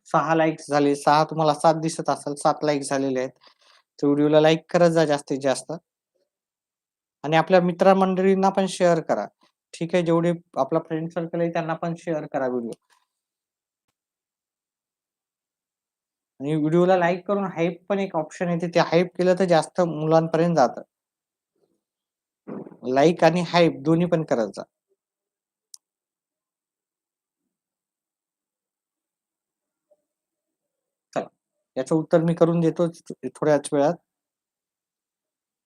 6 लाइक्स झाले. 6 तुम्हाला 7 दिसत असेल. 7 लाइक्स झालेले आहेत. तर व्हिडिओला लाईक करत जा जास्तीत जास्त आणि आपल्या मित्रमंडळींना पण शेअर करा. ठीक आहे. जेवढे आपला फ्रेंड सर्कल आहे त्यांना पण शेअर करा व्हिडिओ. आणि व्हिडिओला लाईक करून हाइप पण एक ऑप्शन येते. ते हाइप केलं तर जास्त मुलांपर्यंत जातं. लाईक आणि हाइप दोन्ही पण करत जा. चला. याचं उत्तर मी करून देतो थोड्याच वेळात.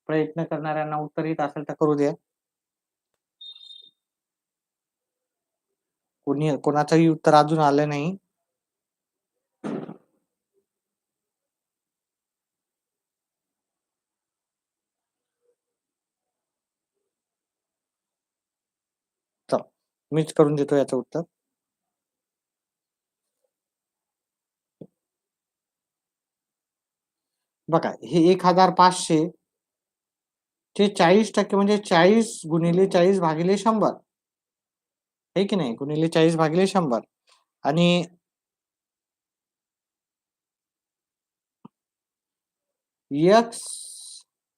प्रयत्न करणाऱ्यांना उत्तर येत असेल तर करू द्या. कोणाचंही उत्तर अजून आलं नाही. चला. मीच करून देतो याचं उत्तर. बघा हे 1,500 चे 40% म्हणजे 40 गुणिले 40 भागिले 100. आहे की नाही? गुणिले 40 भागिले 100 आणि एक्स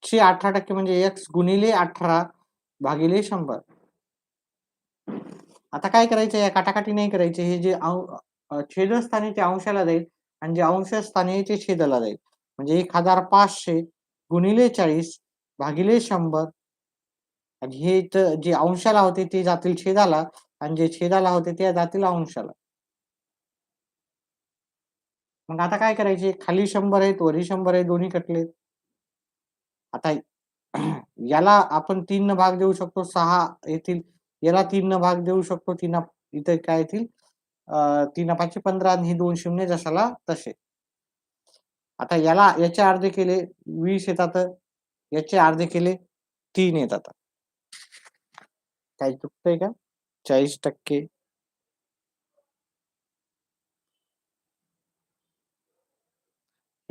चे 18% म्हणजे एक्स गुणिले 18 भागिले 100. आता काय करायचं या काटाकाटी नाही करायची. हे जे छेदस्थानी ते अंशाला जाईल आणि जे अंशस्थानी आहे ते छेदाला जाईल. म्हणजे 1,500 गुणिले 40 भागिले 100 आणि हे इथं जे अंशाला होते ते जातील छेदाला आणि जे छेदाला होते ते जातील अंशाला. मग आता काय करायचे? खाली 100 आहेत, वरी 100 आहे, दोन्ही कटलेत. आता याला आपण 3 न भाग देऊ शकतो. 6 येतील. याला 3 न भाग देऊ शकतो. इथे काय येतील? 3 5 15 आणि हे 2 शून्य जशाला तसे. आता याचे अर्धे केले 20 येतात. याचे अर्धे केले 3 येतात. काही चुकतंय का? 40%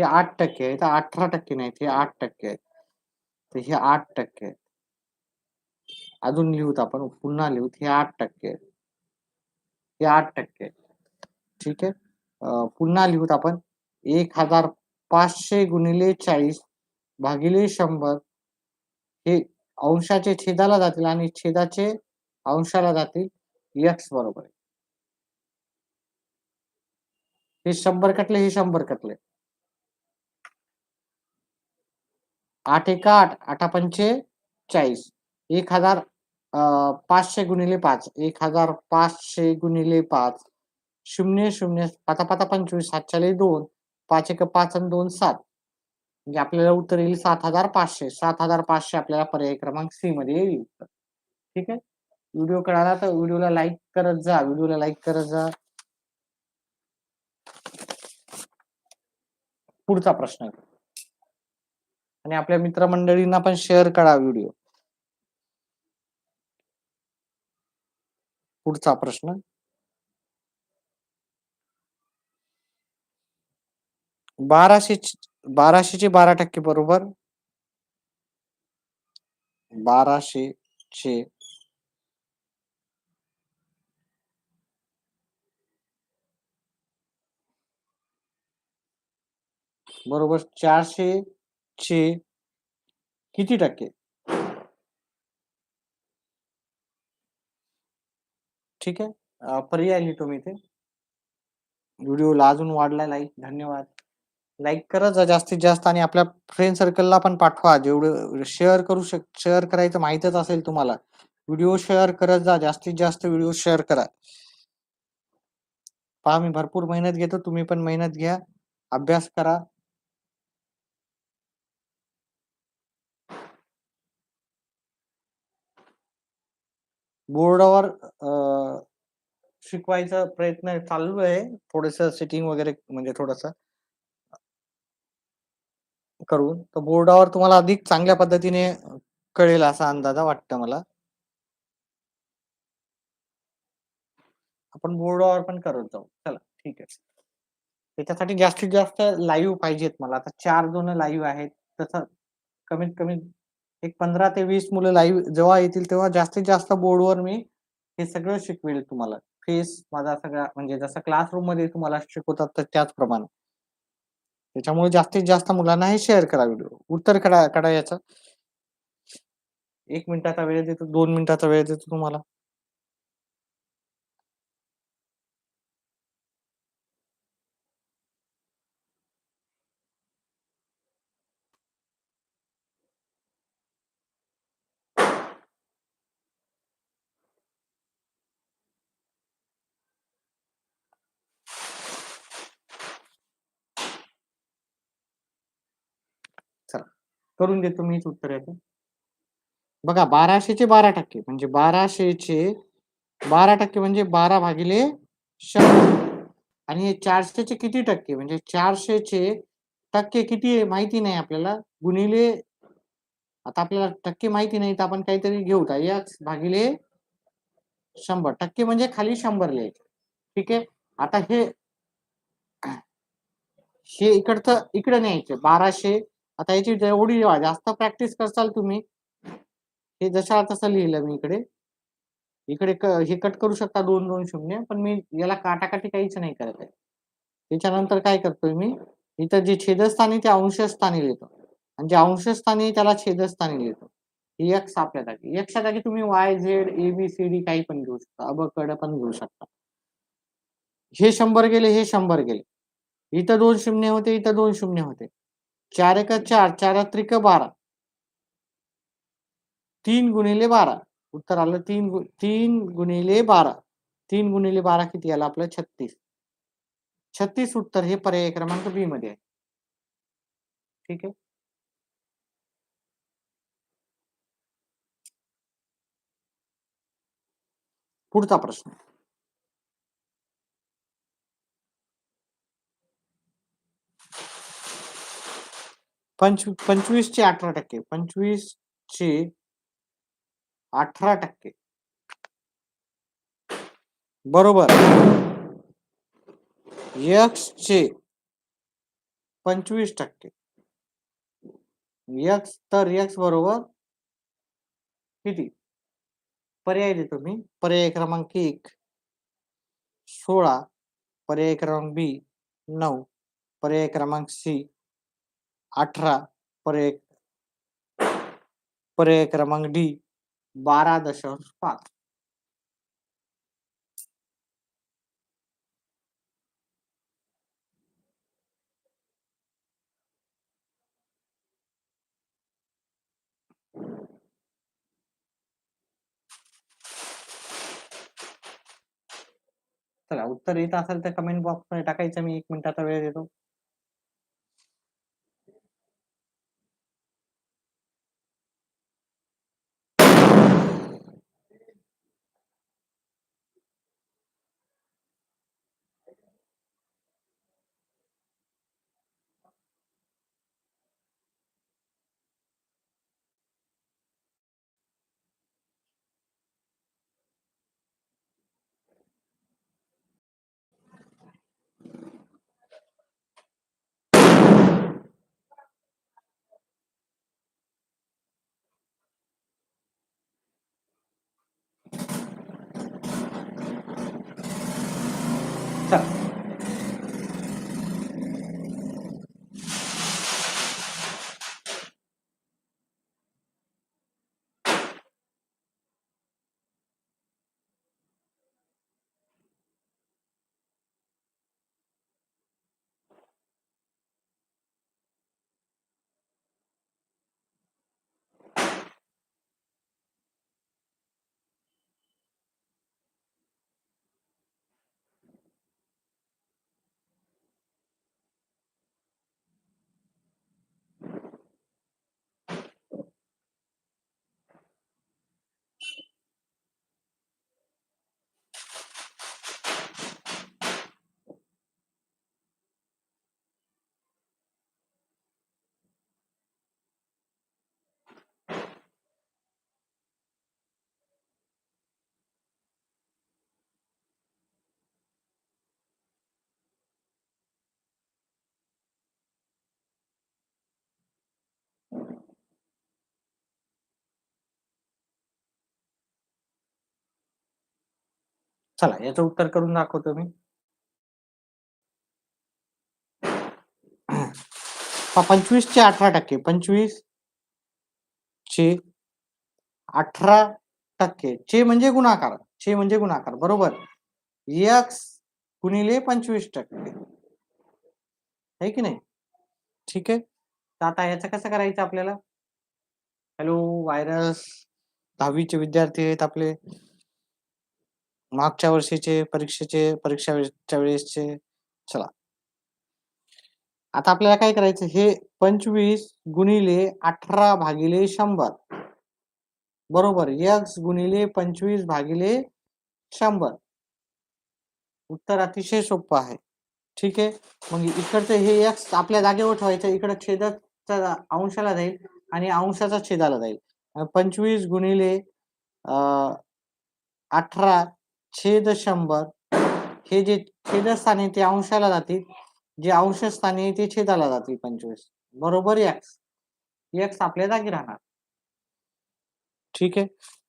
हे 8% आहे, तर 18% नाहीत, हे 8% आहेत. तर हे 8% आहेत. अजून लिहूत आपण पुन्हा लिहूत, हे 8% आहेत. हे 8% आहेत. ठीक आहे. पुन्हा लिहूत आपण 1500 गुणिले 40 भागिले 100 हे अंशाचे छेदाला जातील आणि छेदाचे अंशाला जातील. एक्स बरोबर आहे. हे 100 कटले, हे 100 कटले. 8 एका 8, 8 पंचे 40. 1500 गुणिले 5, 1500 गुणिले 5, 0, 0, पाचा पाचा 25, 7 2, 5 एक 5 आणि 2 7. म्हणजे आपल्याला उत्तर येईल 7500. 7500 आपल्याला पर्याय क्रमांक सी मध्ये येईल उत्तर. ठीक आहे. व्हिडिओ कळाला तर व्हिडिओला लाईक करत जा. व्हिडिओला लाईक करत जा. पुढचा प्रश्न आणि आपल्या मित्रमंडळींना पण शेअर करा व्हिडिओ. पुढचा प्रश्न 1200 चे 12% बरोबर 1200 चे बरोबर 400 चे किती टक्के? ठीक आहे. पर्याय लिहितो मी इथे. व्हिडिओला अजून वाढला लाईक. धन्यवाद. लाईक करत जा जास्तीत जास्त आणि आपल्या फ्रेंड सर्कलला पण पाठवा. जेवढं शेअर करायचं माहीतच असेल तुम्हाला. व्हिडिओ शेअर करत जा. जास्तीत जास्त व्हिडिओ शेअर करा. पहा मी भरपूर मेहनत घेतो. तुम्ही पण मेहनत घ्या. अभ्यास करा. बोर्डावर शिकवायचा प्रयत्न चालू आहे. थोडंसं सेटिंग वगैरे म्हणजे थोडंसं करून. तर बोर्डावर तुम्हाला अधिक चांगल्या पद्धतीने कळेल असा अंदाजा वाटतं मला. आपण बोर्डावर पण करत जाऊ. चला ठीक आहे. त्याच्यासाठी जास्तीत जास्त लाईव्ह पाहिजेत मला. आता 4 जण लाईव्ह आहेत. तसं कमीत कमी एक 15 ते 20 मुलं लाईव्ह जेव्हा येतील तेव्हा जास्तीत जास्त बोर्डवर मी हे सगळं शिकवेल तुम्हाला. फेस माझा सगळा म्हणजे जसं क्लासरूममध्ये तुम्हाला शिकवतात तर त्याचप्रमाणे. त्याच्यामुळे जास्तीत जास्त मुलांना हे शेअर करा व्हिडिओ. उत्तर काढा याचं. 1 मिनिटाचा वेळ देतो, 2 मिनिटाचा वेळ देतो तुम्हाला. चला करून देतो मीच उत्तर याचं. बघा 1200 चे 12% म्हणजे 1200 चे 12% म्हणजे 12 भागिले 100 आणि हे 400 चे किती टक्के म्हणजे 400 चे टक्के किती आहे माहिती नाही आपल्याला गुणिले आता आपल्याला टक्के माहिती नाही तर आपण काहीतरी घेऊ x भागिले 100% म्हणजे खाली 100 लिहायचे. ठीक आहे. आता हे इकडचं इकडे न्यायचं 1200. आता याची जेवढी जास्त प्रॅक्टिस करसाल तुम्ही हे जशा तसं लिहिलं मी इकडे. इकडे हे कट करू शकता 2-2 शून्य पण मी याला काटाकाटी काहीच नाही करत आहे. त्याच्यानंतर काय करतोय मी इथं जे छेदस्थानी ते अंशस्थानी लिहितो आणि जे अंशस्थानी त्याला छेदस्थानी लिहितो. एक्स आपल्या जागी एक्सच्या जागी तुम्ही Y Z A B C D काही पण घेऊ शकता. अबकड पण घेऊ शकता. हे 100 गेले, हे 100 गेले. इथं 2 शून्य होते, इथं 2 शून्य होते. 4 एक 4, 4 त्रिक 12. 3 गुणिले 12. उत्तर आलं 3 गुणिले 12. 3 गुणिले 12 किती आलं आपलं 36. 36 उत्तर हे पर्याय क्रमांक बी मध्ये आहे. ठीक आहे. पुढचा प्रश्न 25 चे 18%. 25 चे 18% बरोबर x चे 25%. x तर x बरोबर किती? पर्याय देतो मी. पर्याय क्रमांक 1 16, पर्याय क्रमांक बी 9, पर्याय क्रमांक सी 18, पर्याय पर्याय क्रमांक डी 12.5. चला उत्तर येत असेल तर कमेंट बॉक्समध्ये टाकायचं. मी 1 मिनिटाचा वेळ देतो. चला चला याचं उत्तर करून दाखवतो मी. 25 चे 18%. 25 चे 18% चे म्हणजे गुणाकार. चे म्हणजे गुणाकार बरोबर. x गुणिले 25%. आहे की नाही? ठीक आहे. तर आता याचं कसं करायचं आपल्याला? हॅलो व्हायरस 10वी चे विद्यार्थी आहेत आपले. मागच्या वर्षीचे परीक्षेच्या वेळेसचे. चला. आता आपल्याला काय करायचं? हे 25 गुणिले 18 भागिले 100 बरोबर x गुणिले 25 भागिले 100. उत्तर अतिशय सोपं आहे. ठीक आहे. मग इकडचं हे x आपल्या जागेवर ठेवायचं. इकडे छेदाचा अंशाला जाईल आणि अंशाचा छेदाला जाईल. 25 गुणिले 18 छेद 100 हे जे छेदस्थानी ते अंशाला जातील. जे अंशस्थानी ते छेदाला जातील 25 बरोबर x. x आपल्या जागी राहणार. ठीक आहे.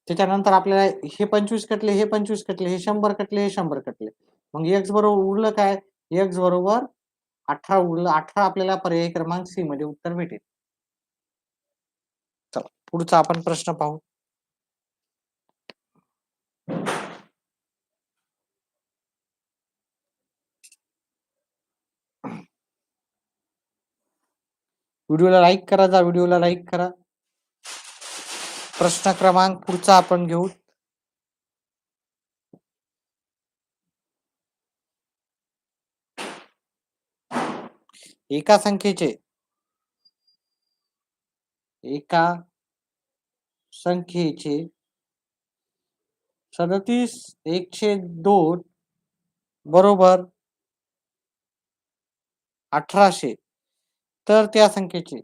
त्याच्यानंतर आपल्याला हे 25 कटले, हे 25 कटले, हे 100 कटले, हे 100 कटले. मग x बरोबर उरलं काय? x बरोबर 18 उरलं. 18 आपल्याला पर्याय क्रमांक सी मध्ये उत्तर भेटेल. चला पुढचा आपण प्रश्न पाहू. व्हिडिओला लाईक करा. व्हिडिओला लाईक करा. प्रश्न क्रमांक पुढचा आपण घेऊ. एका संख्येचे 37/1/2 बरोबर 1800 तर त्या संख्येचे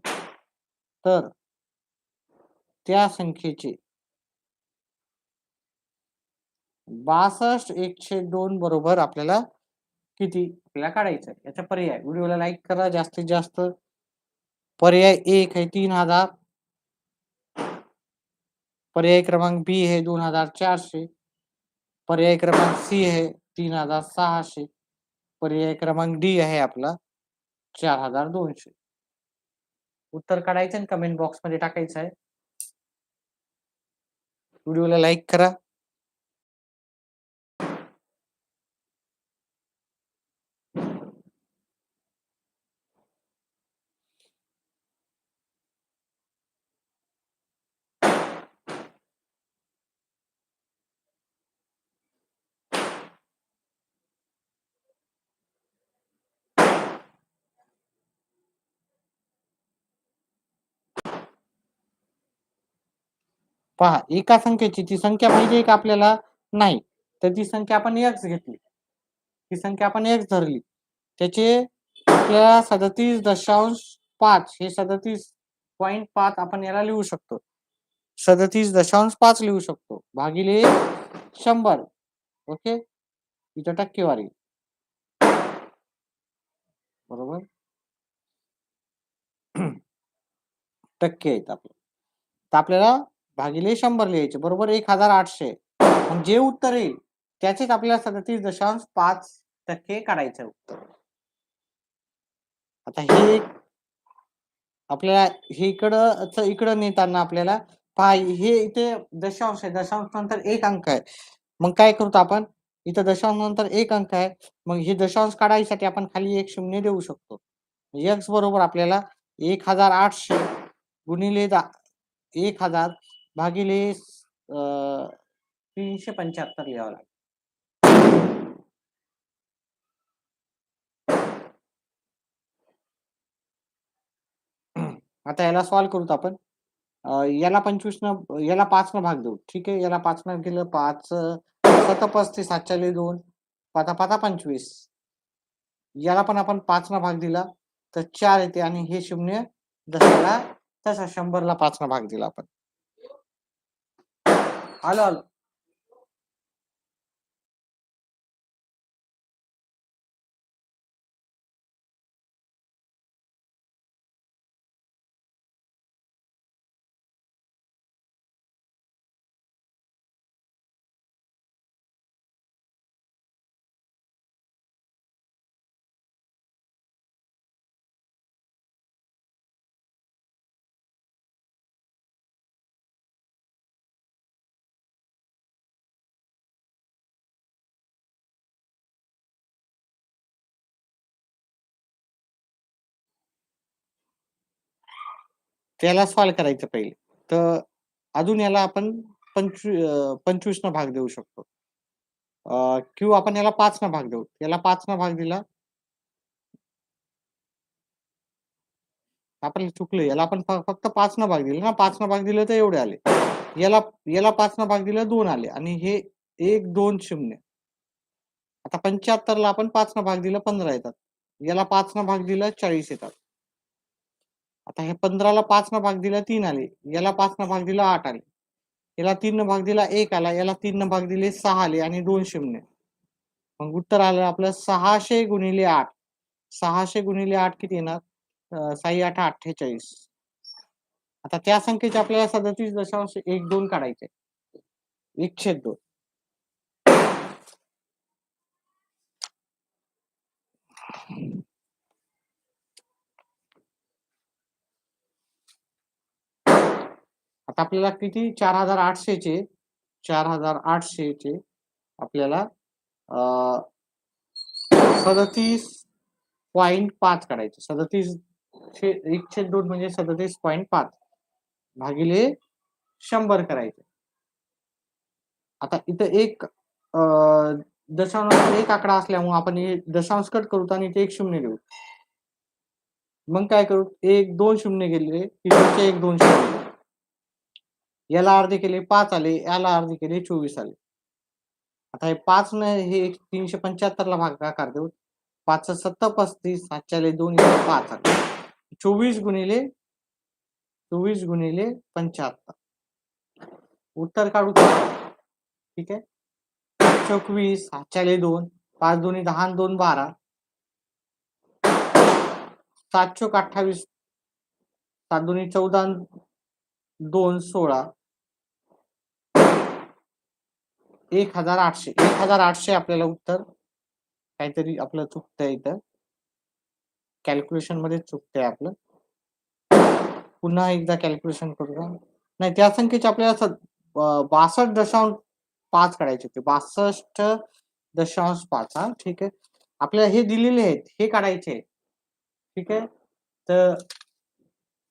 62/1/2 बरोबर आपल्याला किती आपल्याला काढायचं आहे. याचा पर्याय व्हिडिओला लाईक करा जास्तीत जास्त. पर्याय एक आहे 3000, पर्याय क्रमांक बी है 2400, पर्याय क्रमांक सी है 3600, पर्याय क्रमांक डी आहे आपला 4200. उत्तर काढायचं आणि कमेंट बॉक्स मध्ये टाकायचं आहे. व्हिडिओला लाईक करा. पहा एका संख्येची ती संख्या पाहिजे का आपल्याला? नाही. तर ती संख्या आपण x घेतली. ती संख्या आपण x धरली. त्याचे आपल्याला 37.5 हे 37.5 आपण याला लिहू शकतो. 37.5 लिहू शकतो भागिले 100. ओके. इथं टक्केवारी. बरोबर. टक्के आहेत आपले. तर आपल्याला भागिले 100 लिहायचे. बरोबर 1800. मग जे उत्तर येईल त्याचेच आपल्याला 37.5% काढायचं उत्तर. आता हे आपल्याला हे इकडं नेताना आपल्याला पहा हे इथे दशांश आहे. दशांश नंतर एक अंक आहे. मग काय करतो आपण? इथं दशांश नंतर एक अंक आहे. मग हे दशांश काढायसाठी आपण खाली एक शून्य देऊ शकतो. x बरोबर आपल्याला 1800 गुणिले 1000 भागिले 375 लिहावं लागेल. आता याला सॉल्व्ह करूत आपण. याला 25 न याला 5 न भाग देऊ. ठीक आहे. याला 5 न केलं 5 7 35 7 2 पाता पाता 25. याला पण आपण 5 न भाग दिला तर 4 येते आणि हे शून्य जसाला तसा 100 ला 5 न भाग दिला आपण. आलो. त्याला सॉल्व्ह करायचं पहिले. तर अजून याला आपण 25 न भाग देऊ शकतो. किंवा आपण याला 5 न भाग देऊ. याला 5 न भाग दिला. आपण चुकलं. याला आपण फक्त 5 न भाग दिला ना. 5 न भाग दिलं तर एवढे आले. याला 5 न भाग दिलं 2 आले आणि हे 1 2 0. आता 75 ला आपण 5 न भाग दिला 15 येतात. याला 5 न भाग दिला 40 येतात. आता हे 15 ला 5 न भाग दिला 3 आले. याला 5 न भाग दिला 8 आले. याला 3 न भाग दिला 1 आला. याला 3 न भाग दिले 6 आले आणि 2 0. मग उत्तर आलं आपलं 600 गुणिले 8. 600 गुणिले 8 किती येणार? 6 8 48. आता त्या संख्येचे आपल्याला 37.12 काढायचे. 1/2. आता आपल्याला किती 4800 चे आपल्याला 37.5 काढायचे. 1/2 म्हणजे 37.5 भागिले 100 करायचे. आता इथं एक दशांश एक आकडा असल्यामुळे आपण हे दशांश कट करू आणि इथे एक शून्य देऊ. मग काय करू? 1 2 शून्य गेले, इकडचे 1 2 शून्य. याला अर्धे केले 5 आले, याला अर्धे केले 24 आले. आता हे 5 न हे 375 ला भागाकार देऊ. 5 7 35 7 2 5 आले. 24 गुणिले 75. उत्तर काढू. ठीक आहे. 24 7 2 5 दोन्ही 10 आणि 2 12. 7 चोक 28. 7 दोन्ही 14 आणि 2 16. 1800. 1800 आपल्याला उत्तर. काहीतरी आपलं चुकतंय इथं. कॅल्क्युलेशन मध्ये चुकतंय आपलं. पुन्हा एकदा कॅल्क्युलेशन करूया. नाही, त्या संख्येचे आपल्याला 62.5 काढायचे होते. 62.5. हा, ठीक आहे. आपल्याला हे दिलेले आहेत, हे काढायचे आहेत. ठीक आहे. तर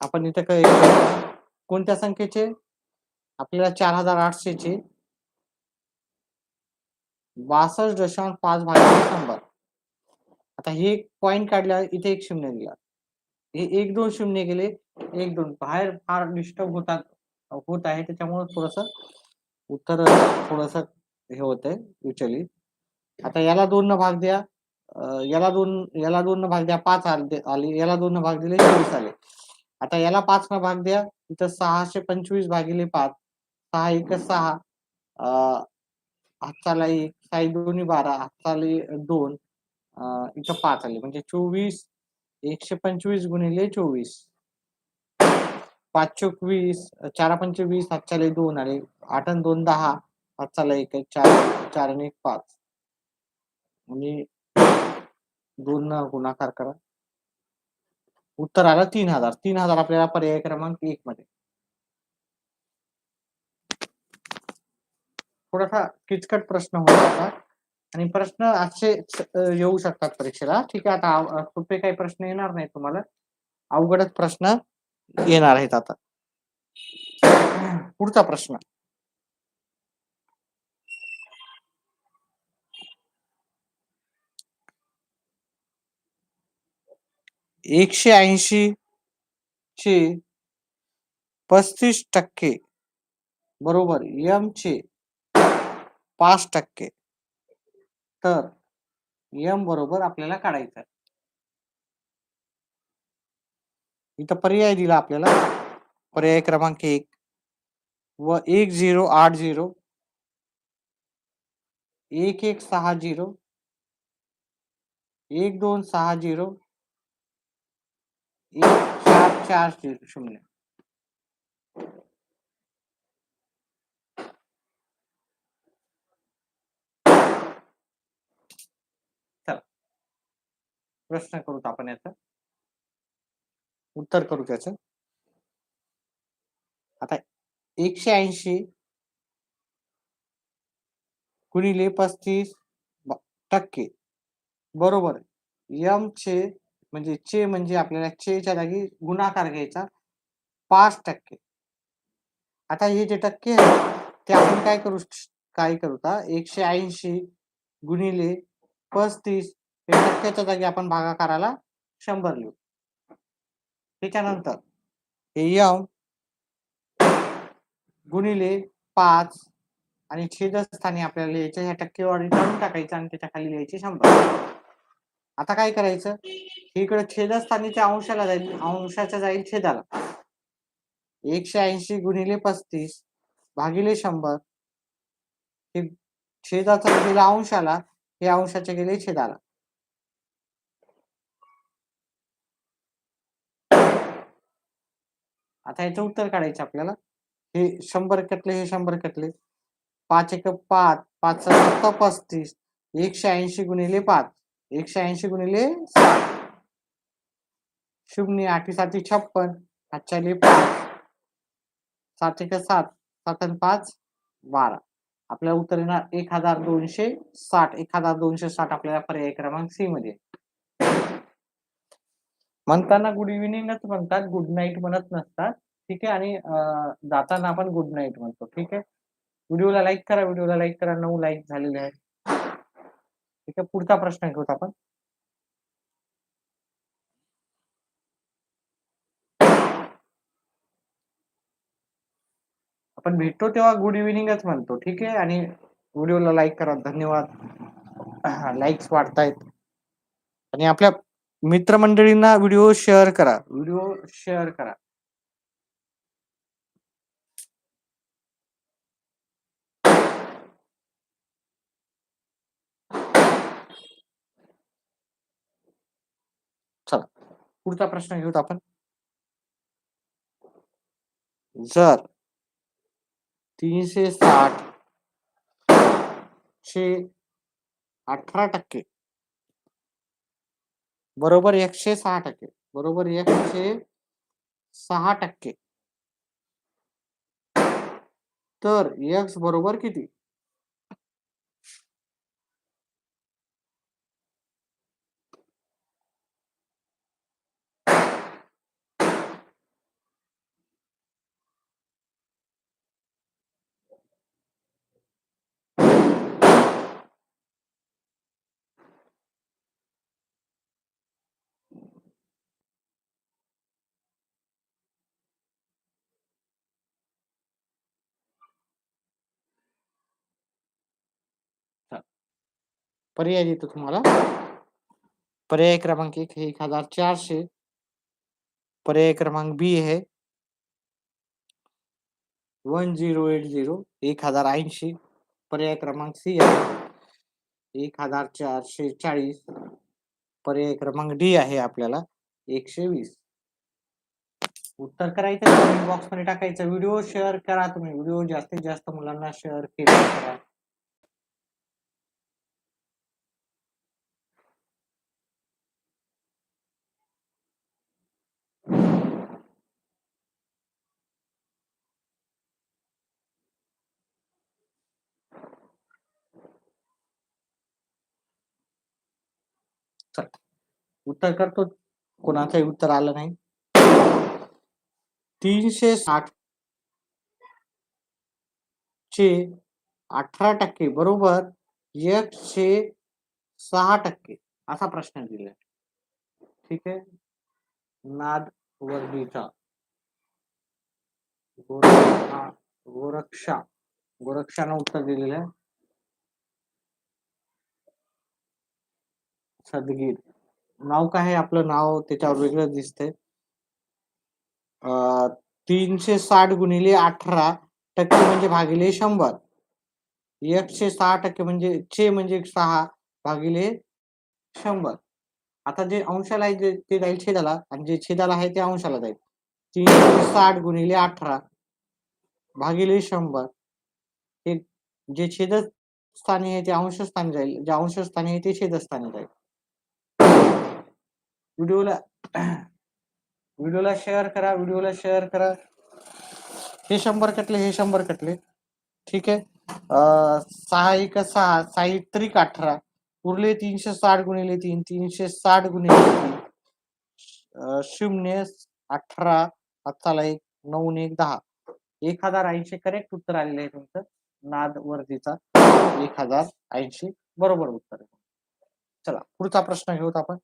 आपण इथं काय कोणत्या संख्येचे? आपल्याला 4800 चे 62.5 भागिले 100. आता हे एक पॉइंट काढला, इथे एक शून्य दिला. हे 1-2 शून्य गेले. 1-2 बाहेर फार डिस्टर्ब होत आहे, त्याच्यामुळे थोडस उत्तर थोडस हे होतंय विचलित. आता याला 2 न भाग द्या. याला 2 न भाग द्या, 5 आले. याला 2 न भाग दिले, 24 आले. आता याला 5 न भाग द्या, इथं 625 भागिले 5. 6 1 6. हातचाला 1, 6 2 12, हातचाले 2, इथं 5 आले. म्हणजे 24. 125 गुणिले 24. 5 चोक 20. 4 पंचे 20. हातचाले 2 आले. 8 आणि 2 10. हातचाला 1 4. 4 आणि 1 5. म्हणजे 2 न गुणाकार करा. उत्तर आलं 3000. 3000 आपल्याला पर्याय क्रमांक 1 मध्ये. थोडासा किचकट प्रश्न होता आणि प्रश्न असे येऊ शकतात परीक्षेला. ठीक आहे. आता सोपे काही प्रश्न येणार नाही तुम्हाला, अवघडच प्रश्न येणार आहेत. आता पुढचा प्रश्न. एकशे 80 चे 35% बरोबर m चे 5%. तर m बरोबर आपल्याला काढायचं. इथं पर्याय दिला आपल्याला. पर्याय क्रमांक 1 व 1080, 1160, 1260, 1440. चला प्रश्न करूत आपण याचं उत्तर करू त्याचं. आता 180 गुणिले 35% बरोबर m चे म्हणजे आपल्याला च्या जागी गुणाकार घ्यायचा 5%. आता हे जे टक्के आहे ते आपण काय करू 180 गुणिले 35 हे टक्क्याच्या जागी आपण भागाकाराला 100 लिहू. त्याच्यानंतर हे m गुणिले 5 आणि छेदस्थानी आपल्याला लिहायचं, ह्या टक्केवारी काढून टाकायचं आणि त्याच्या खाली लिहायचे 100. आता काय करायचं, इकडे छेदस्थानीच्या अंशाला जाईल, अंशाच्या जाईल छेदाला. 180 गुणिले 35 भागिले 100. हे छेदाचं गेलं अंशाला, हे अंशाचे गेले छेदाला. आता याचं उत्तर काढायचं आपल्याला. हे 100 कटले, हे 100 कटले. 5 1 5, 5 7 35. 180 गुणिले 5. 180 गुणिले 7. 0 8 7 56. 5 5. 7 1 7. 7 आणि 5 12. आपल्याला उत्तर येणार 1260. 1260 आपल्याला पर्याय क्रमांक सी मध्ये. म्हणताना गुड इव्हिनिंगच म्हणतात, गुड नाईट म्हणत नसतात. ठीक आहे. आणि जाताना आपण गुड नाईट म्हणतो. ठीक आहे. व्हिडिओला लाईक करा, 9 लाईक झालेले आहेत. ठीक आहे. पुढचा प्रश्न घेऊत आपण. आपण भेटतो तेव्हा गुड इव्हिनिंगच म्हणतो. ठीक आहे. आणि व्हिडिओला लाईक करा. धन्यवाद. लाईक्स वाढतायत. आणि आपल्या मित्रमंडळींना व्हिडिओ शेअर करा. पुढचा प्रश्न घेऊत आपण. जर 360 चे 18% बरोबर 106% बरोबर 106%, तर x बरोबर किती? पर्याय देतो तुम्हाला. पर्याय क्रमांक 1 हे 1400, पर्याय क्रमांक बी है 1080 1080, पर्याय क्रमांक सी आहे 1440, पर्याय क्रमांक डी आहे आपल्याला 120. उत्तर करायचं कमेंट बॉक्समध्ये टाकायचं. व्हिडिओ शेअर करा तुम्ही. व्हिडिओ जास्तीत जास्त मुलांना शेअर केला करा. उत्तर करतो. कोणाचंही उत्तर आलं नाही. 360 चे 18% बरोबर 106% असा प्रश्न दिलाय. ठीक आहे. नाद वर्दीचा गोरक्षानं उत्तर दिलेलं आहे. सदगीर नाव काय आहे आपलं? नाव त्याच्यावर वेगळं दिसतंय. 360 गुणिले 18% म्हणजे भागिले 100. 106% म्हणजे म्हणजे 6 भागिले 100. आता जे अंशाला आहे ते जाईल छेदाला आणि जे छेदाला आहे ते अंशाला जाईल. 360 गुणिले 18 भागिले 100. हे जे छेदस्थानी आहे ते अंशस्थानी जाईल, जे अंशस्थानी आहे ते छेदस्थानी जाईल. व्हिडिओला शेअर करा. हे 100 कटले, हे 100 कटले. ठीक आहे. 6 1 6 6 त्रिक 18 उरले 360 गुणिले 3 360 गुणिले 3 0 18 हातचाला 1 9 1 10 1080 करेक्ट उत्तर आलेलं आहे तुमचं. नाद वर्दीचा 1080 बरोबर उत्तर आहे. चला पुढचा प्रश्न घेऊत आपण.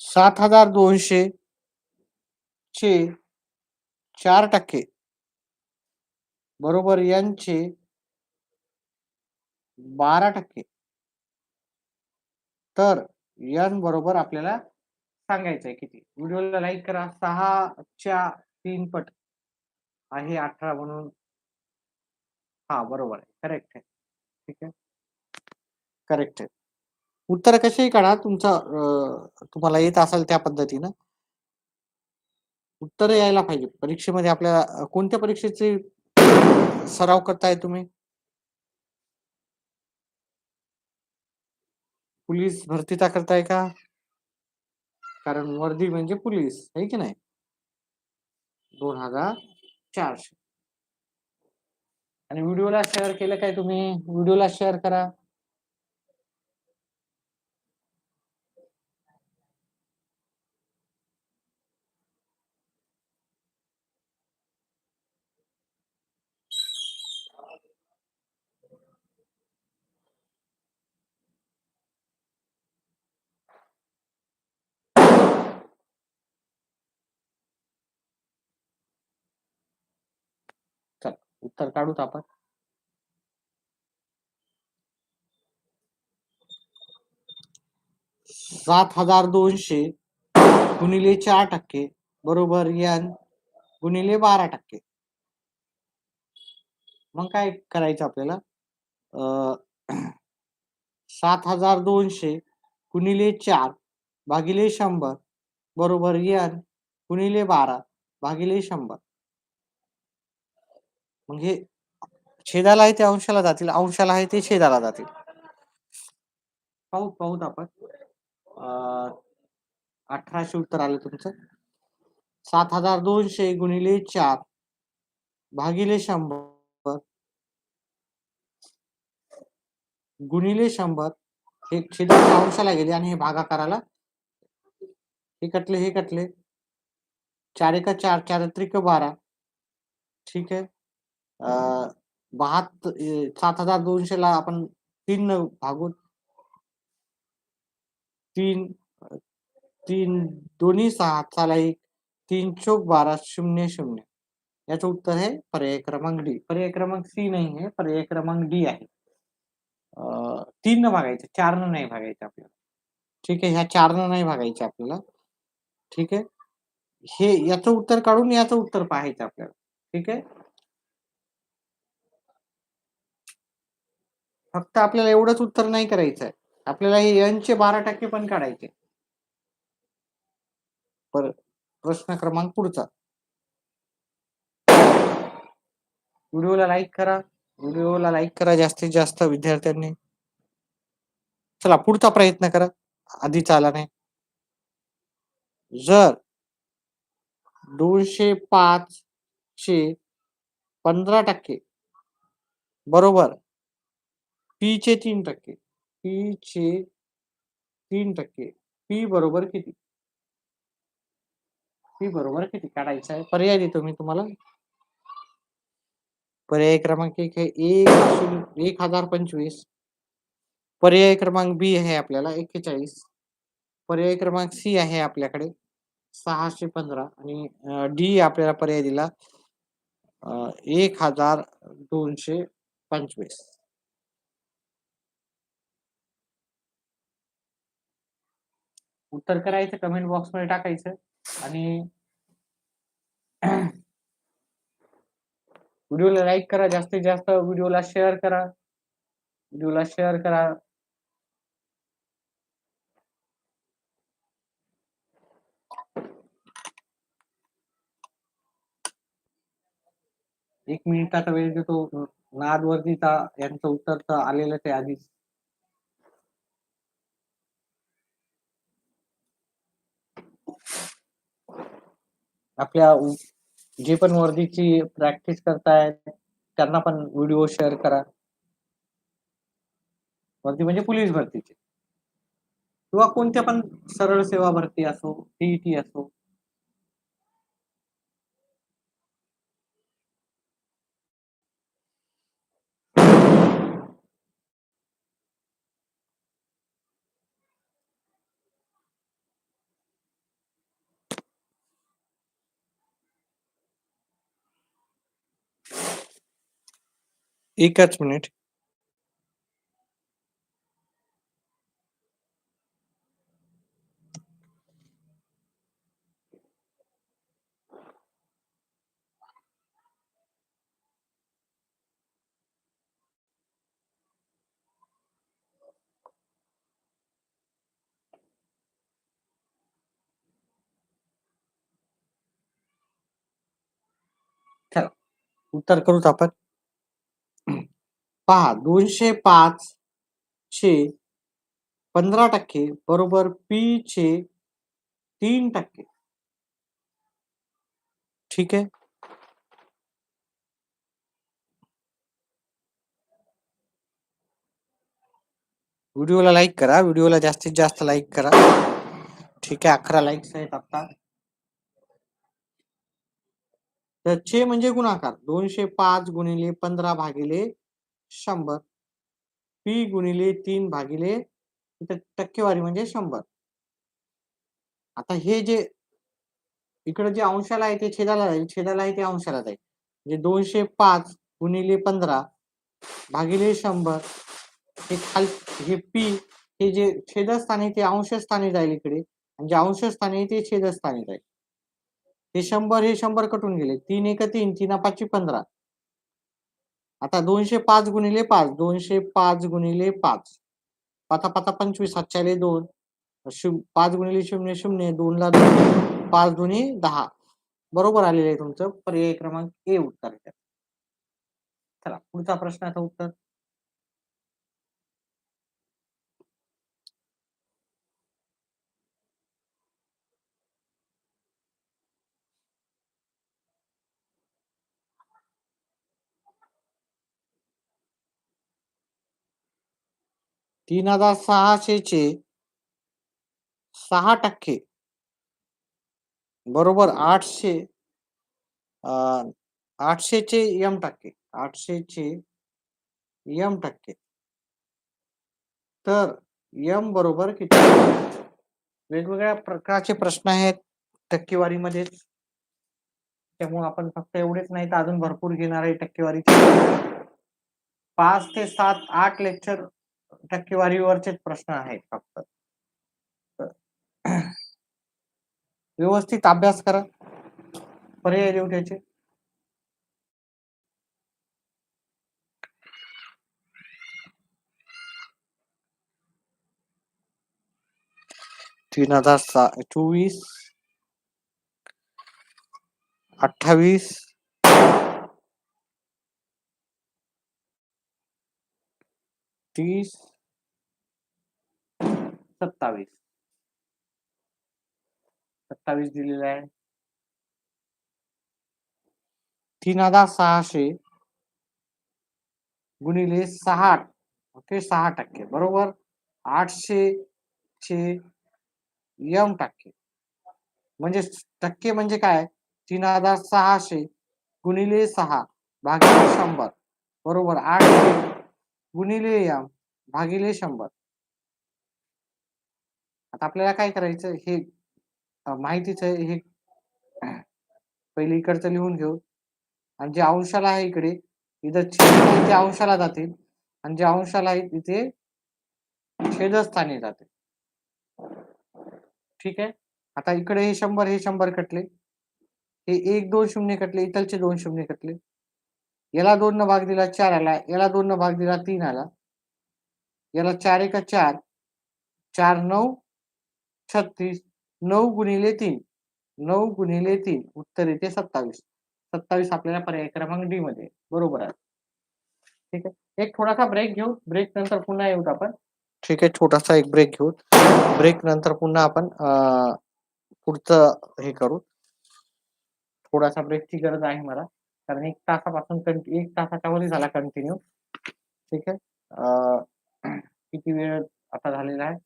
$7,200 चे 4% बरोबर यांचे 12%, तर n बरोबर आपल्याला सांगायचंय किती. व्हिडिओला लाईक करा. 6च्या 3 पट आहे 18 म्हणून हा बरोबर आहे. करेक्ट आहे. ठीक आहे. करेक्ट आहे. उत्तर कसेही काढा तुमचा तुम्हाला येत असेल त्या पद्धतीनं उत्तर यायला पाहिजे. परीक्षेमध्ये आपल्याला कोणत्या परीक्षेचे सराव करताय तुम्ही? पोलीस भरतीचा करताय का? कारण वर्दी म्हणजे पोलीस आहे की नाही. 2400. आणि व्हिडिओला शेअर केलं काय तुम्ही? व्हिडिओला शेअर करा. चल उत्तर काढूत आपण. 7,200 गुणिले 4% बरोबर n गुणिले 12%. मग काय करायचं आपल्याला? अ, 7,200 गुणिले 4 भागिले 100 बरोबर n गुणिले 12 भागिले 100. मग हे छेदाला आहे ते अंशाला जातील, अंशाला आहे ते छेदाला जातील. पाहूत आपण. 1800 उत्तर आलं तुमचं. 7,200 गुणिले 4 भागिले 100 गुणिले 100 हे छेदाच्या अंशाला गेले आणि हे भागाकाराला हे कटले 4 एका 4 4 त्रिक 12. ठीक आहे. 7,200 ला आपण 3 भागून 3 3 दोन्ही 6 चाला 1 3 चौक 12 0 0. याचं उत्तर आहे पर्याय क्रमांक डी. पर्याय क्रमांक सी नाही आहे, पर्याय क्रमांक डी आहे. 3 न भागायचं, 4 न नाही भागायचं आपल्याला. ठीक आहे, ह्या 4 न नाही भागायचं आपल्याला. ठीक आहे. हे याचं उत्तर काढून याचं उत्तर पाहायचं आपल्याला. ठीक आहे. फक्त आपल्याला एवढंच उत्तर नाही करायचं आहे. आपल्याला हे n चे 12% पण काढायचे. प्रश्न क्रमांक पुढचा. व्हिडिओला लाईक करा. व्हिडिओला लाईक करा जास्तीत जास्त विद्यार्थ्यांनी. चला पुढचा प्रयत्न करा. आधीचा आला नाही. जर 205 चे 15% बरोबर p चे 3%. p चे 3%. p बरोबर किती? p बरोबर किती काढायचं आहे? पर्याय देतो मी तुम्हाला. पर्याय क्रमांक 1 आहे 1025. पर्याय क्रमांक बी आहे आपल्याला 41. पर्याय क्रमांक सी आहे आपल्याकडे 615 आणि डी आपल्याला पर्याय दिला 1225. उत्तर करायचं कमेंट बॉक्समध्ये टाकायचं आणि व्हिडिओला लाईक करा, जास्तीत जास्त व्हिडिओला शेअर करा. व्हिडिओला शेअर करा. एक मिनिटाचा वेळ देतो. नादवर्दीचा यांचं उत्तर तर आलेलंच आहे आधीच. आपल्या जे पण वर्दीची प्रॅक्टिस करतायत त्यांना पण व्हिडिओ शेअर करा. वर्दी म्हणजे पोलीस भरतीची किंवा कोणत्या पण सरळ सेवा भरती असो, टीईटी असो. एकच मिनिट. चला उत्तर करूच आपण. पहा 205 चे 15% बरोबर p चे 3%. ठीक आहे. व्हिडिओला लाईक करा. व्हिडिओला जास्तीत जास्त लाईक करा. ठीक आहे. 11 लाईक्स आहेत आता. तर चे म्हणजे गुणाकार 205 गुणिले 15 भागिले 100 p गुणिले 3 भागिले टक्केवारी म्हणजे 100. आता हे जे इकडे जे अंशाला आहे ते छेदाला जाईल, छेदाला आहे ते अंशाला जाईल. म्हणजे 205 गुणिले 15 भागिले 100 हे हे p हे जे छेदस्थानी ते अंशस्थानी जाईल इकडे आणि जे अंशस्थानी ते छेदस्थानी जाईल. हे 100 कटून गेले. 3 1 3 3 5 15 आता 205 गुणिले 5, 205 गुणिले 5. पाता पाता 25, 7 2, 5 गुणिले 0 0, 2 ला 2, 5 दुनी 10. बरोबर आलेलं आहे तुमचं पर्याय क्रमांक ए उत्तर आहे. चला पुढचा प्रश्नाचं उत्तर. तीन हजार सहाशेचे 6% बरोबर 800 800चे m टक्के 800चे m टक्के तर m बरोबर किती? वेगवेगळ्या प्रकारचे प्रश्न आहेत टक्केवारीमध्ये. त्यामुळे आपण फक्त एवढेच नाही तर अजून भरपूर घेणार आहे टक्केवारीचे. 5 ते 7 8 लेक्चर टक्केवारीवरचेच प्रश्न आहेत फक्त. व्यवस्थित अभ्यास करा. पर्याय देऊ त्याचे. तीन हजार 24, 28, 30, 27. 27 दिलेला आहे. 3600 गुणिले 6, ओके 6% बरोबर 800 चे m टक्के. म्हणजे टक्के म्हणजे काय? 3600 गुणिले 6 भागिले 100 बरोबर 800 गुणिले m भागिले 100. आता आपल्याला काय करायचं हे माहितीच आहे. हे पहिले इकडचं लिहून घेऊ आणि जे अंशाला आहे इकडे इथं छेद जे अंशाला जातील आणि जे अंशाला आहे तिथे छेदस्थानी जाते. ठीक आहे. आता इकडे हे 100 कटले. हे 1 2 शून्य कटले. इथलचे 2 शून्य कटले. याला 2 न भाग दिला 4 आला. याला 2 न भाग दिला 3 आला. याला 4 1 4, 4 9 36, 9 गुणिले 3, 9 गुणिले 3 उत्तर येते 27. 27 आपल्याला पर्याय क्रमांक डी मध्ये बरोबर आहे. ठीक आहे. एक थोडासा ब्रेक घेऊ. ब्रेक नंतर पुन्हा येऊ आपण. ठीक आहे. छोटासा एक ब्रेक घेऊ. ब्रेक नंतर पुन्हा आपण पुढचं हे करू. थोडासा ब्रेकची गरज आहे मला कारण 1 तासापासून 1 तासाच्या वर झाला कंटिन्यू. ठीक आहे. किती वेळ आता झालेला आहे?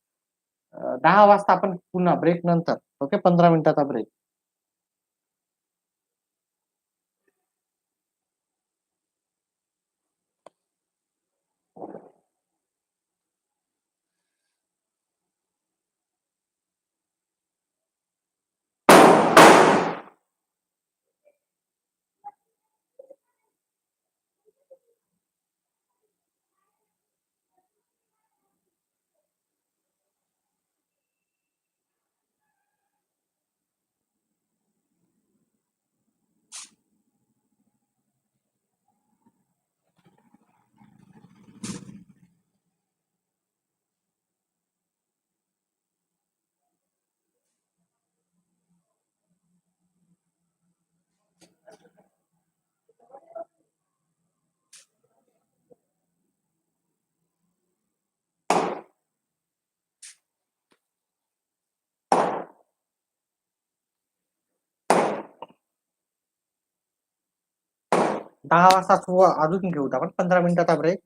10 वाजता आपण पुन्हा ब्रेक नंतर ओके 15 मिनिटाचा ब्रेक. दहा वाजता अजून घेऊ आपण 15 मिनिटाचा ब्रेक.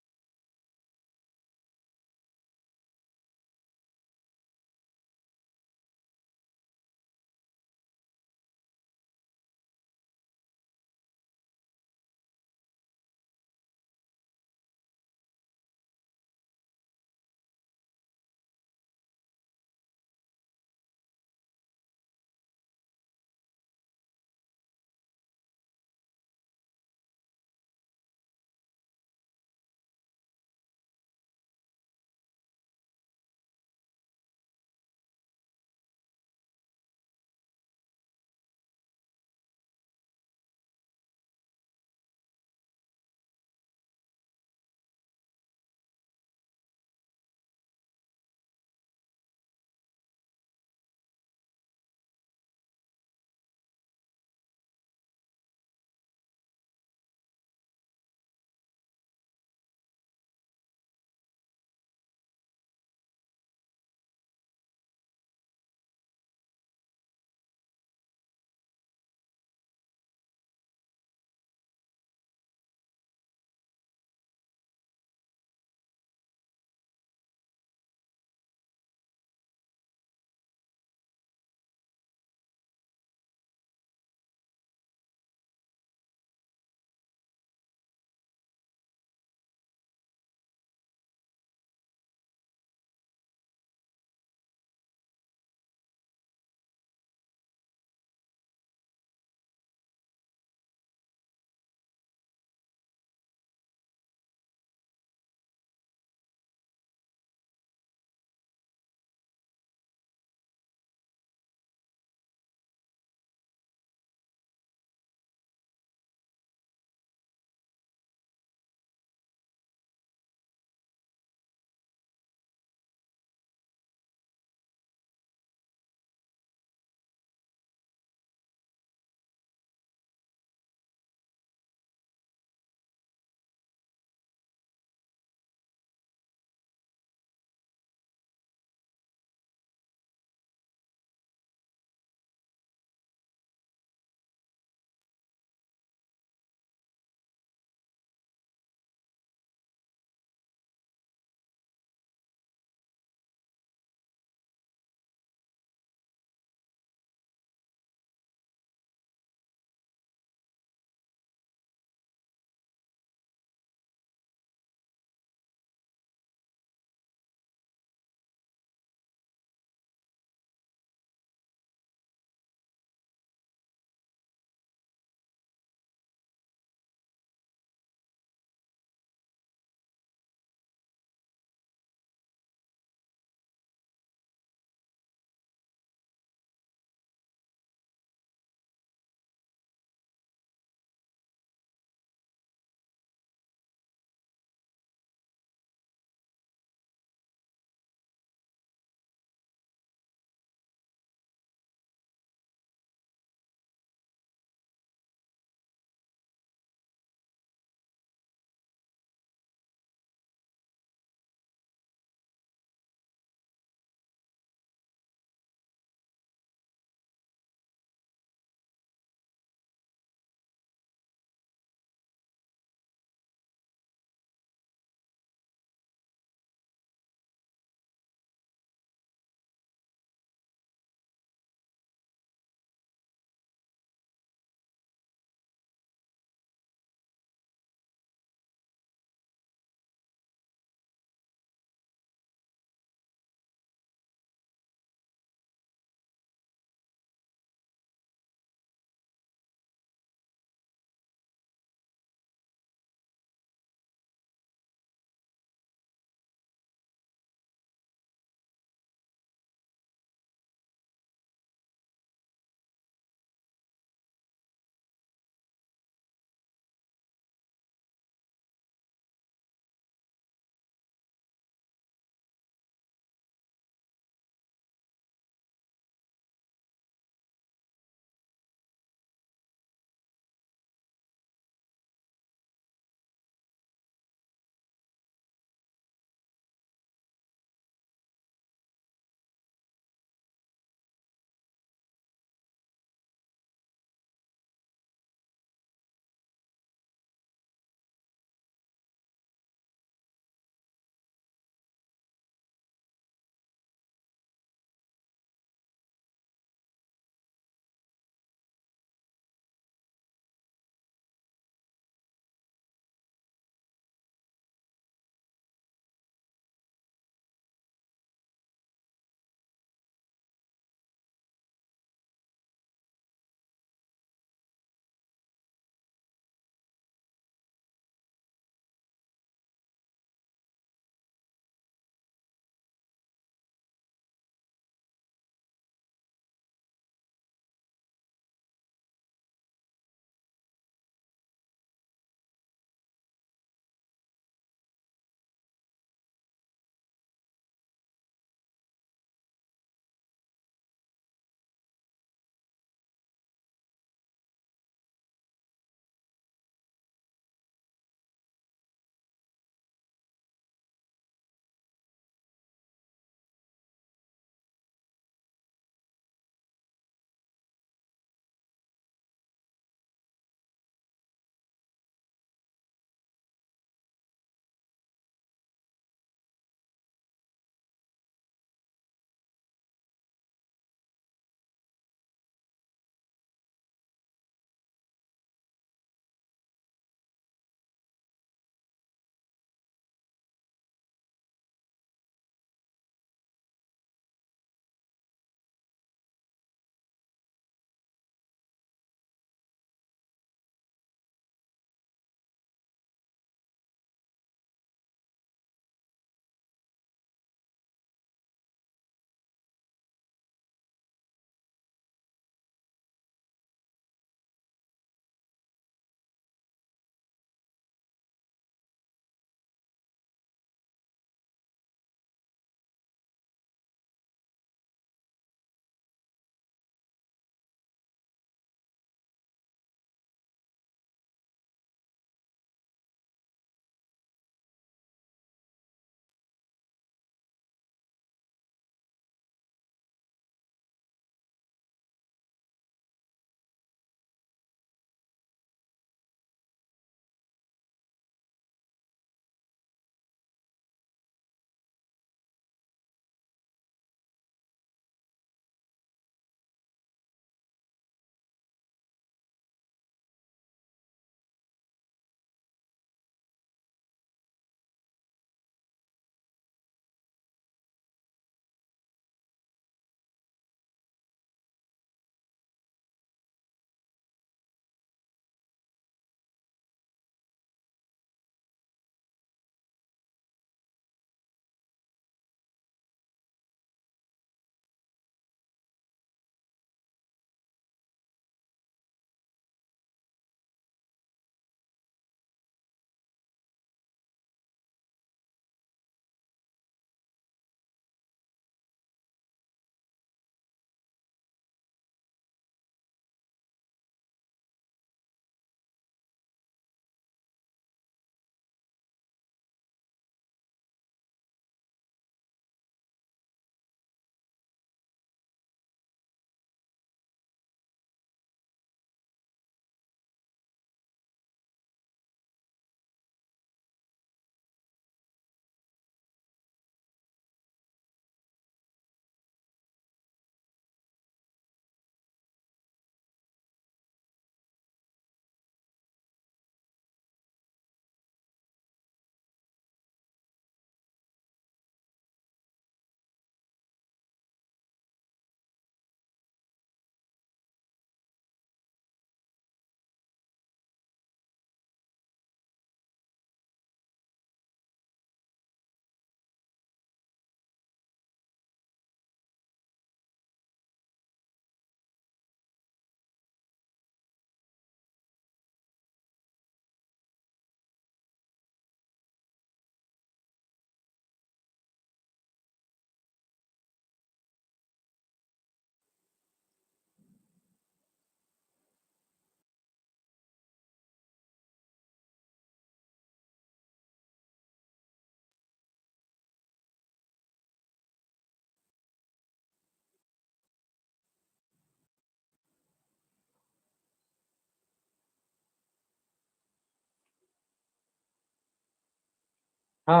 हा,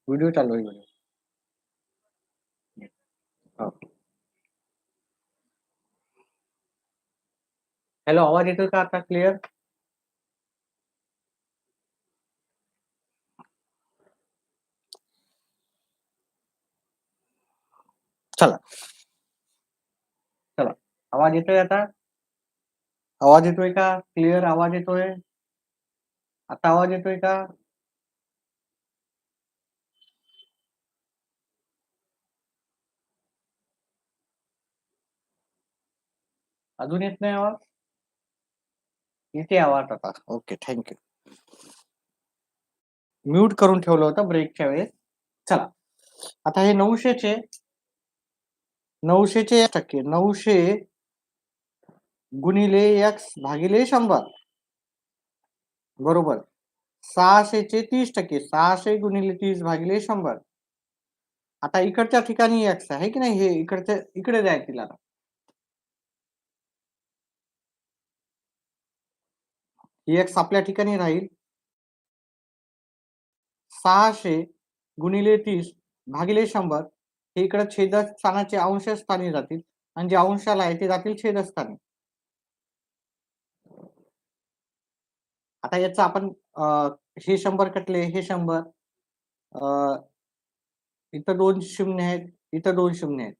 व्हिडिओ चालू आहे व्हिडिओ. हॅलो, आवाज येतोय का आता क्लिअर? चला चला, आवाज येतोय आता? आवाज येतोय का? क्लिअर आवाज येतोय? आता आवाज येतोय का? अजून येत नाही आवाज? इथे आवाज आता. Okay, thank you. म्यूट करून ठेवलं होतं ब्रेकच्या वेळेस. चला, आता हे 900चे 900 900 गुणिले x भागिले 100 बरोबर. 600चे 30%, 600 गुणिले 30 भागिले 100. आता इकडच्या ठिकाणी x आहे की नाही, हे इकडच्या इकडे जायतील. आता x आपल्या ठिकाणी राहील 600 गुणिले 30 भागिले 100. हे इकडे छेदस्थानाचे अंश स्थानी जातील आणि जे अंशाला आहे ते जातील छेदस्थानी. आता याचा आपण हे 100 कटले, हे 100, इथं 2 शून्य आहेत, इथं 2 शून्य आहेत.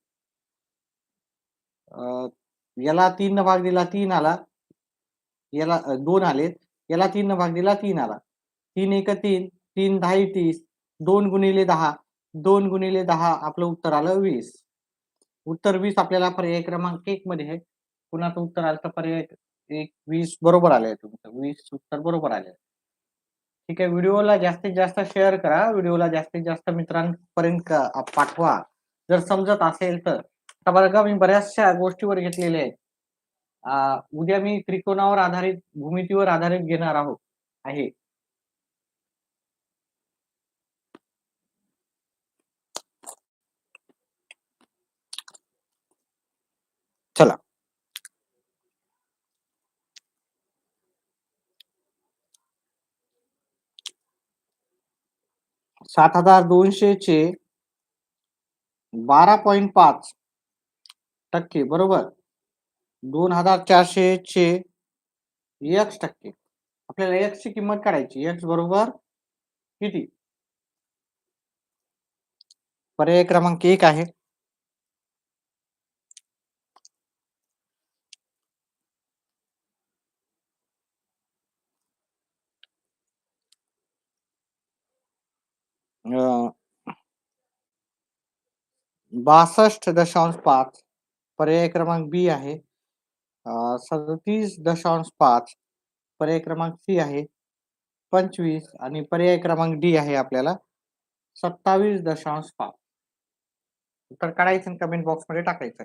याला 3 न भाग दिला 3 आला, याला 2 आले, याला 3 न भाग दिला 3 आला. 3 एक 3, 3 10 30, 2 गुणिले 10, 2 गुणिले 10 आपलं उत्तर आलं 20. उत्तर 20 आपल्याला पर्याय क्रमांक 1 मध्ये आहे. कुणाचं उत्तर आलं तर पर्याय 20 बरोबर आलंय तुमचं. 20 उत्तर बरोबर आले. ठीक आहे, व्हिडिओला जास्तीत जास्त शेअर करा, व्हिडिओला जास्तीत जास्त मित्रांपर्यंत पाठवा जर समजत असेल तर. आता बरं का, मी बऱ्याचशा गोष्टीवर घेतलेल्या आहेत. उद्या मी त्रिकोणावर आधारित, भूमितीवर आधारित घेणार आहोत आहे. चला, 7200चे 12.5% बरोबर. 2400चे x%. आपल्याला x ची किंमत काढायची. x बरोबर किती? पर्याय क्रमांक 1 आहे. अं, 62.5. पर्याय क्रमांक बी आहे. 37.5. पर्याय क्रमांक सी आहे. 25 आणि पर्याय क्रमांक डी आहे आपल्याला 27.5. उत्तर काढायचं आणि कमेंट बॉक्स मध्ये टाकायचं.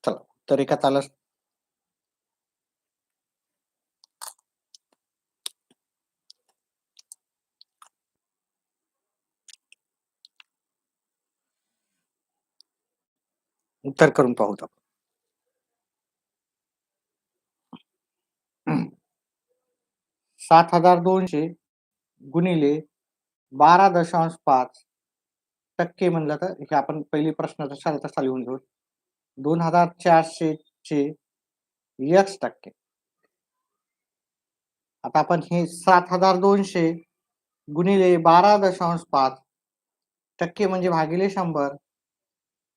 चला, तर एका तालास उत्तर करून पाहूत आपण. 7200 गुणिले 12.5% म्हणलं तर हे आपण पहिली प्रश्न तसा लिहून घेऊ. 2400 चे x%. आता आपण हे 7200 गुणिले 12.5% म्हणजे भागिले 100.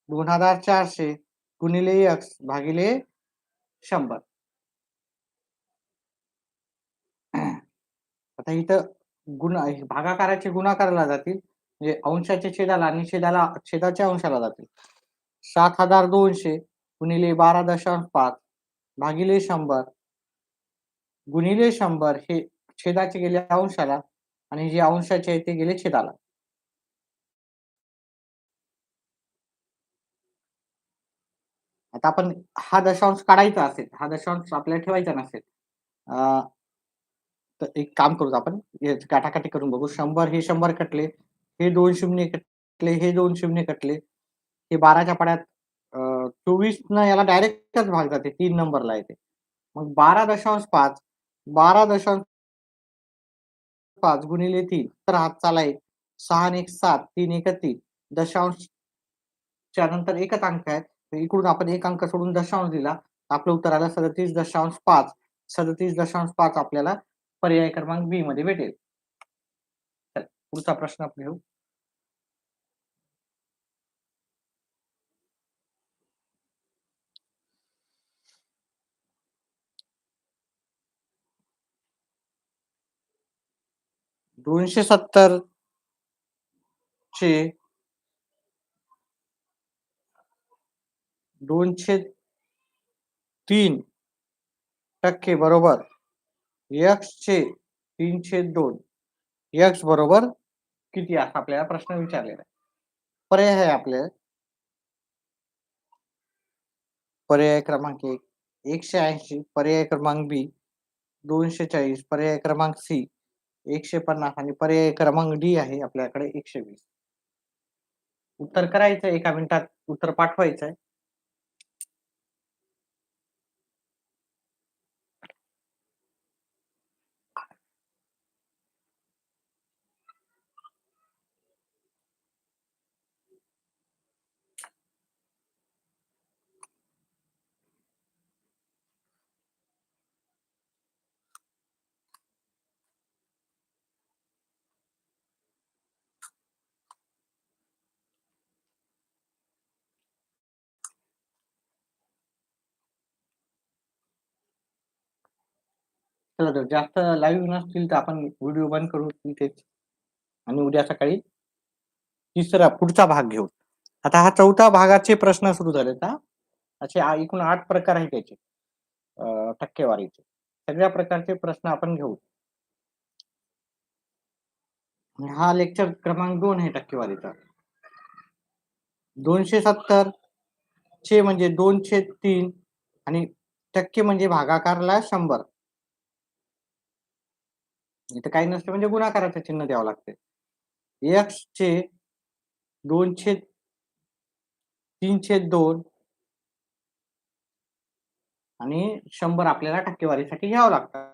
2400 गुणिले x भागिले 100. आता इथं भागाकाराचे गुणाकाराला जातील, म्हणजे अंशाच्या छेदाला आणि छेदाच्या अंशाला जातील. 7,200 गुणिले 12.5 भागिले 100 गुणिले 100 हे छेदाचे गेले अंशाला आणि जे अंशाचे आहे ते गेले छेदाला. आता आपण हा दशांश काढायचा असेल, हा दशांश आपल्याला ठेवायचा नसेल, तर एक काम करू आपण, काटाकाटी करून बघू. 100 हे 100 कटले, हे 2 शून्य कटले, हे 2 शून्य कटले, हे 12च्या पाड्यात 24 न याला डायरेक्टच भाग जाते, 3 नंबरला येते. मग 12.5 12.5 गुणिले 3 तर हातचाला 1, 6 आणि 1 7, 3 1 3 दशांश नंतर एकच अंक आहे. इकडून आपण एक अंक सोडून दशांश दिला, आपलं उत्तर आलं 37.5. 37.5 आपल्याला पर्याय क्रमांक बी मध्ये भेटेल. पुढचा प्रश्न आपण घेऊ. $270 चे 203% बरोबर x चे 3/2 x बरोबर किती, असा आपल्याला प्रश्न विचारलेला आहे. पर्याय आहे आपल्याला. पर्याय क्रमांक 1 180, पर्याय क्रमांक बी 240, पर्याय क्रमांक सी 150 आणि पर्याय क्रमांक डी आहे आपल्याकडे 120. उत्तर करायचं, एका मिनिटात उत्तर पाठवायचंय. चला, तर जास्त लाईव्ह नसतील तर आपण व्हिडिओ बंद करू इथेच आणि उद्या सकाळी पुढचा भाग घेऊ. आता हा चौथा भागाचे प्रश्न सुरू झालेत. असे एकूण 8 प्रकार आहेत त्याचे टक्केवारीचे. सगळ्या प्रकारचे प्रश्न आपण घेऊ. हा लेक्चर क्रमांक 2 आहे टक्केवारीचा. 270 चे म्हणजे 2/3 आणि टक्के म्हणजे भागाकारला 100. इथं काही नसतं म्हणजे गुणाकाराचं चिन्ह द्यावं लागते. x चे 2/3/2 आणि 100 आपल्याला टक्केवारीसाठी घ्यावं लागतं.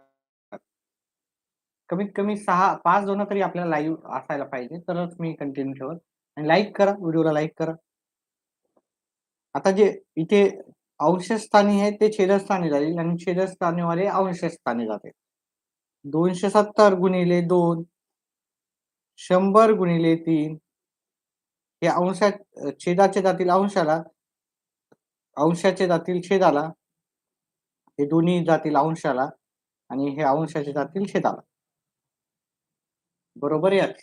कमीत कमी 5 जण तरी आपल्याला लाईव्ह असायला पाहिजे, तरच मी कंटिन्यू ठेवत. आणि लाईक करा, व्हिडिओला लाईक करा. आता जे इथे अंशस्थानी आहे ते छेदस्थानी जाईल आणि छेदस्थानीवाले अंशस्थानी जाते. 270 गुणिले 2 100 गुणिले 3 हे छेदाचे जातील अंशाला, अंशाचे जातील छेदाला, हे दोन्ही जातील अंशाला आणि हे अंशाचे जातील छेदाला. बरोबर याच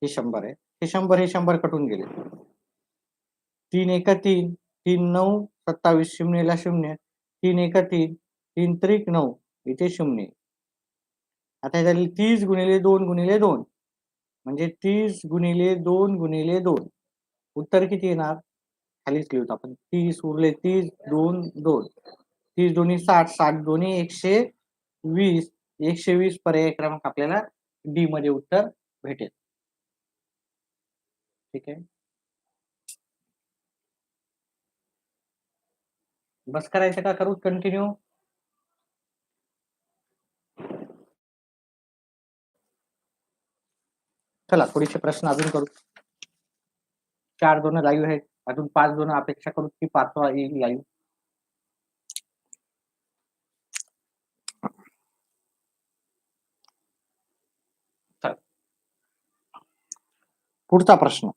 हे 100 आहे. हे 100 कटून गेले. 3 1 3 3 9 27 शून्यला 0 3 1 3 3 त्रिक 9 इथे 0. आता झाली 30 गुणिले 2 गुणिले 2 म्हणजे 30 गुणिले 2 गुणिले 2. उत्तर किती येणार? खालीच लिहूत आपण. 30 उरले 30 2 2 30 दोन्ही 60 60 दोन्ही 120 120 पर्याय क्रमांक आपल्याला डी मध्ये उत्तर भेटेल. ठीक आहे, बस करायचं का करू कंटिन्यू? चला थोडीसे प्रश्न अजून करू. 4 जण लाईव्ह आहेत, अजून 5 जण अपेक्षा करू की 5वा येईल लाईव्ह. पुढचा प्रश्न.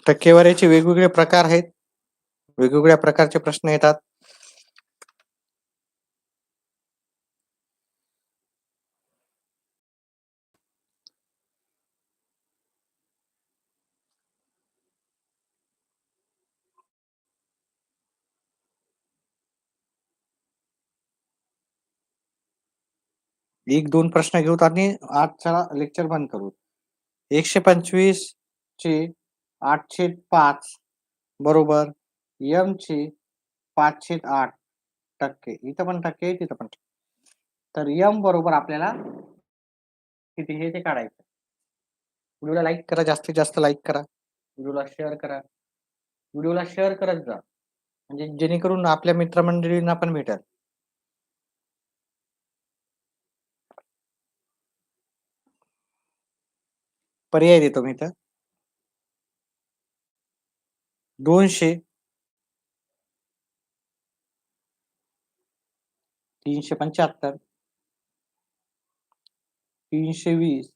टक्केवारीचे वेगवेगळे प्रकार आहेत, वेगवेगळ्या प्रकारचे प्रश्न येतात. एक दोन प्रश्न घेऊत आणि आजचा लेक्चर बंद करू. 125 चे 8/5 बरोबर m चे 5/8 इथं पण टक्के तिथं पण टक्के. तर m बरोबर आपल्याला किती हे ते काढायचं. व्हिडिओला लाईक करा, जास्तीत जास्त लाईक करा. व्हिडिओला शेअर करा. व्हिडिओला शेअर करत जा. म्हणजे जेणेकरून आपल्या मित्रमंडळींना पण भेटेल. पर्याय देतो मी इथं. 200 375 320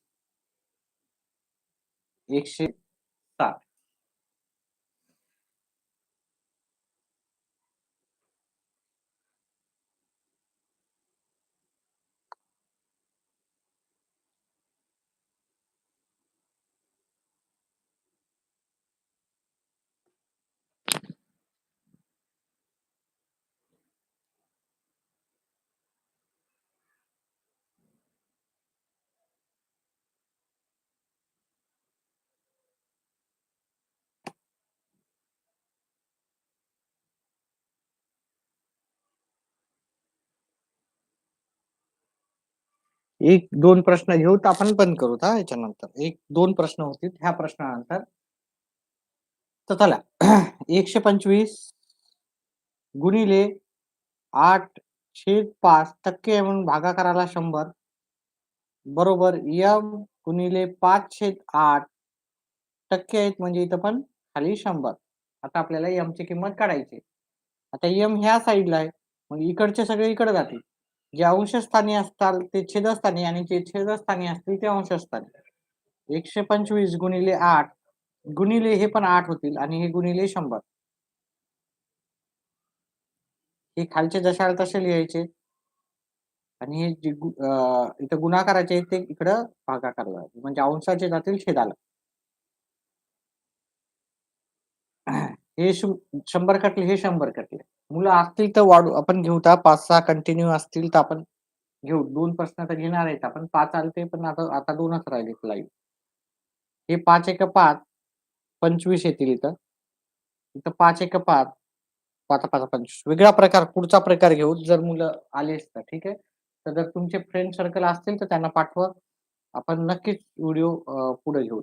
107. एक दोन प्रश्न घेऊ तर आपण बंद करू याच्यानंतर. एक दोन प्रश्न होतील ह्या प्रश्नानंतर. तर चला 125 गुणिले 8/5 म्हणून भागाकाराला 100 बरोबर m गुणिले 5/8 आहेत म्हणजे इथं पण खाली 100. आता आपल्याला m ची किंमत काढायची. आता m ह्या साईडला आहे. मग इकडचे सगळे इकडे जातील. जे अंशस्थानी असतात ते छेदस्थानी आणि जे छेदस्थानी असतील ते अंशस्थानी. 125 गुणिले 8 गुणिले हे पण 8 होतील आणि हे गुणिले 100. हे खालचे जशाला तसे लिहायचे आणि हे जे इथं गुणाकाराचे आहेत ते इकडं भागाकारला म्हणजे अंशाचे जातील छेदाला. हे 100 कटले हे 100 कटले. मुलं असतील तर वाढू आपण घेऊ. 5-6 कंटिन्यू असतील तर आपण घेऊ. 2 प्रश्न तर घेणार आहेत आपण. 5 आलते पण आता 2च राहिले लाईव्ह. हे 5 एक 5 25 येतील इथं. इथं 5 एक 5 5 5 25. वेगळा प्रकार पुढचा प्रकार घेऊ जर मुलं आलेच तर ठीक आहे. तर जर तुमचे फ्रेंड सर्कल असतील तर त्यांना पाठवा. आपण नक्कीच व्हिडिओ पुढे घेऊ.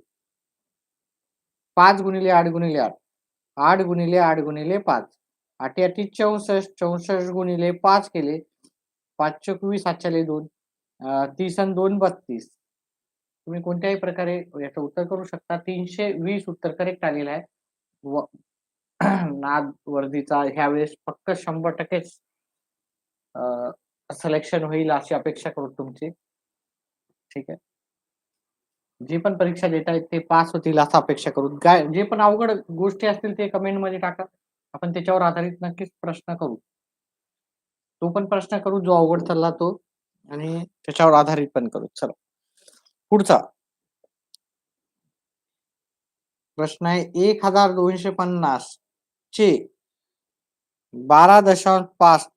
5 गुणिले 8 गुणिले 8 8 गुणिले 8 गुणिले 5 8 8 64 64 गुणिले 5 केले 5 चोक 20 8 2 30 आणि 2 32. तुम्ही कोणत्याही प्रकारे याचं उत्तर करू शकता. 320 उत्तर करेक्ट आलेलं आहे. नाद वर्दीचा ह्यावेळेस फक्त 100% सिलेक्शन होईल अशी अपेक्षा करू तुमची. ठीक आहे. जे पण परीक्षा देत आहेत ते पास होतील असं अपेक्षा करू. काय जे पण अवघड गोष्टी असतील ते कमेंटमध्ये टाका. आपण त्याच्यावर आधारित नक्कीच प्रश्न करू. तो पण प्रश्न करू जो अवघड चालला तो आणि त्याच्यावर आधारित पण करू. चला पुढचा प्रश्न आहे 1250 चे 12.5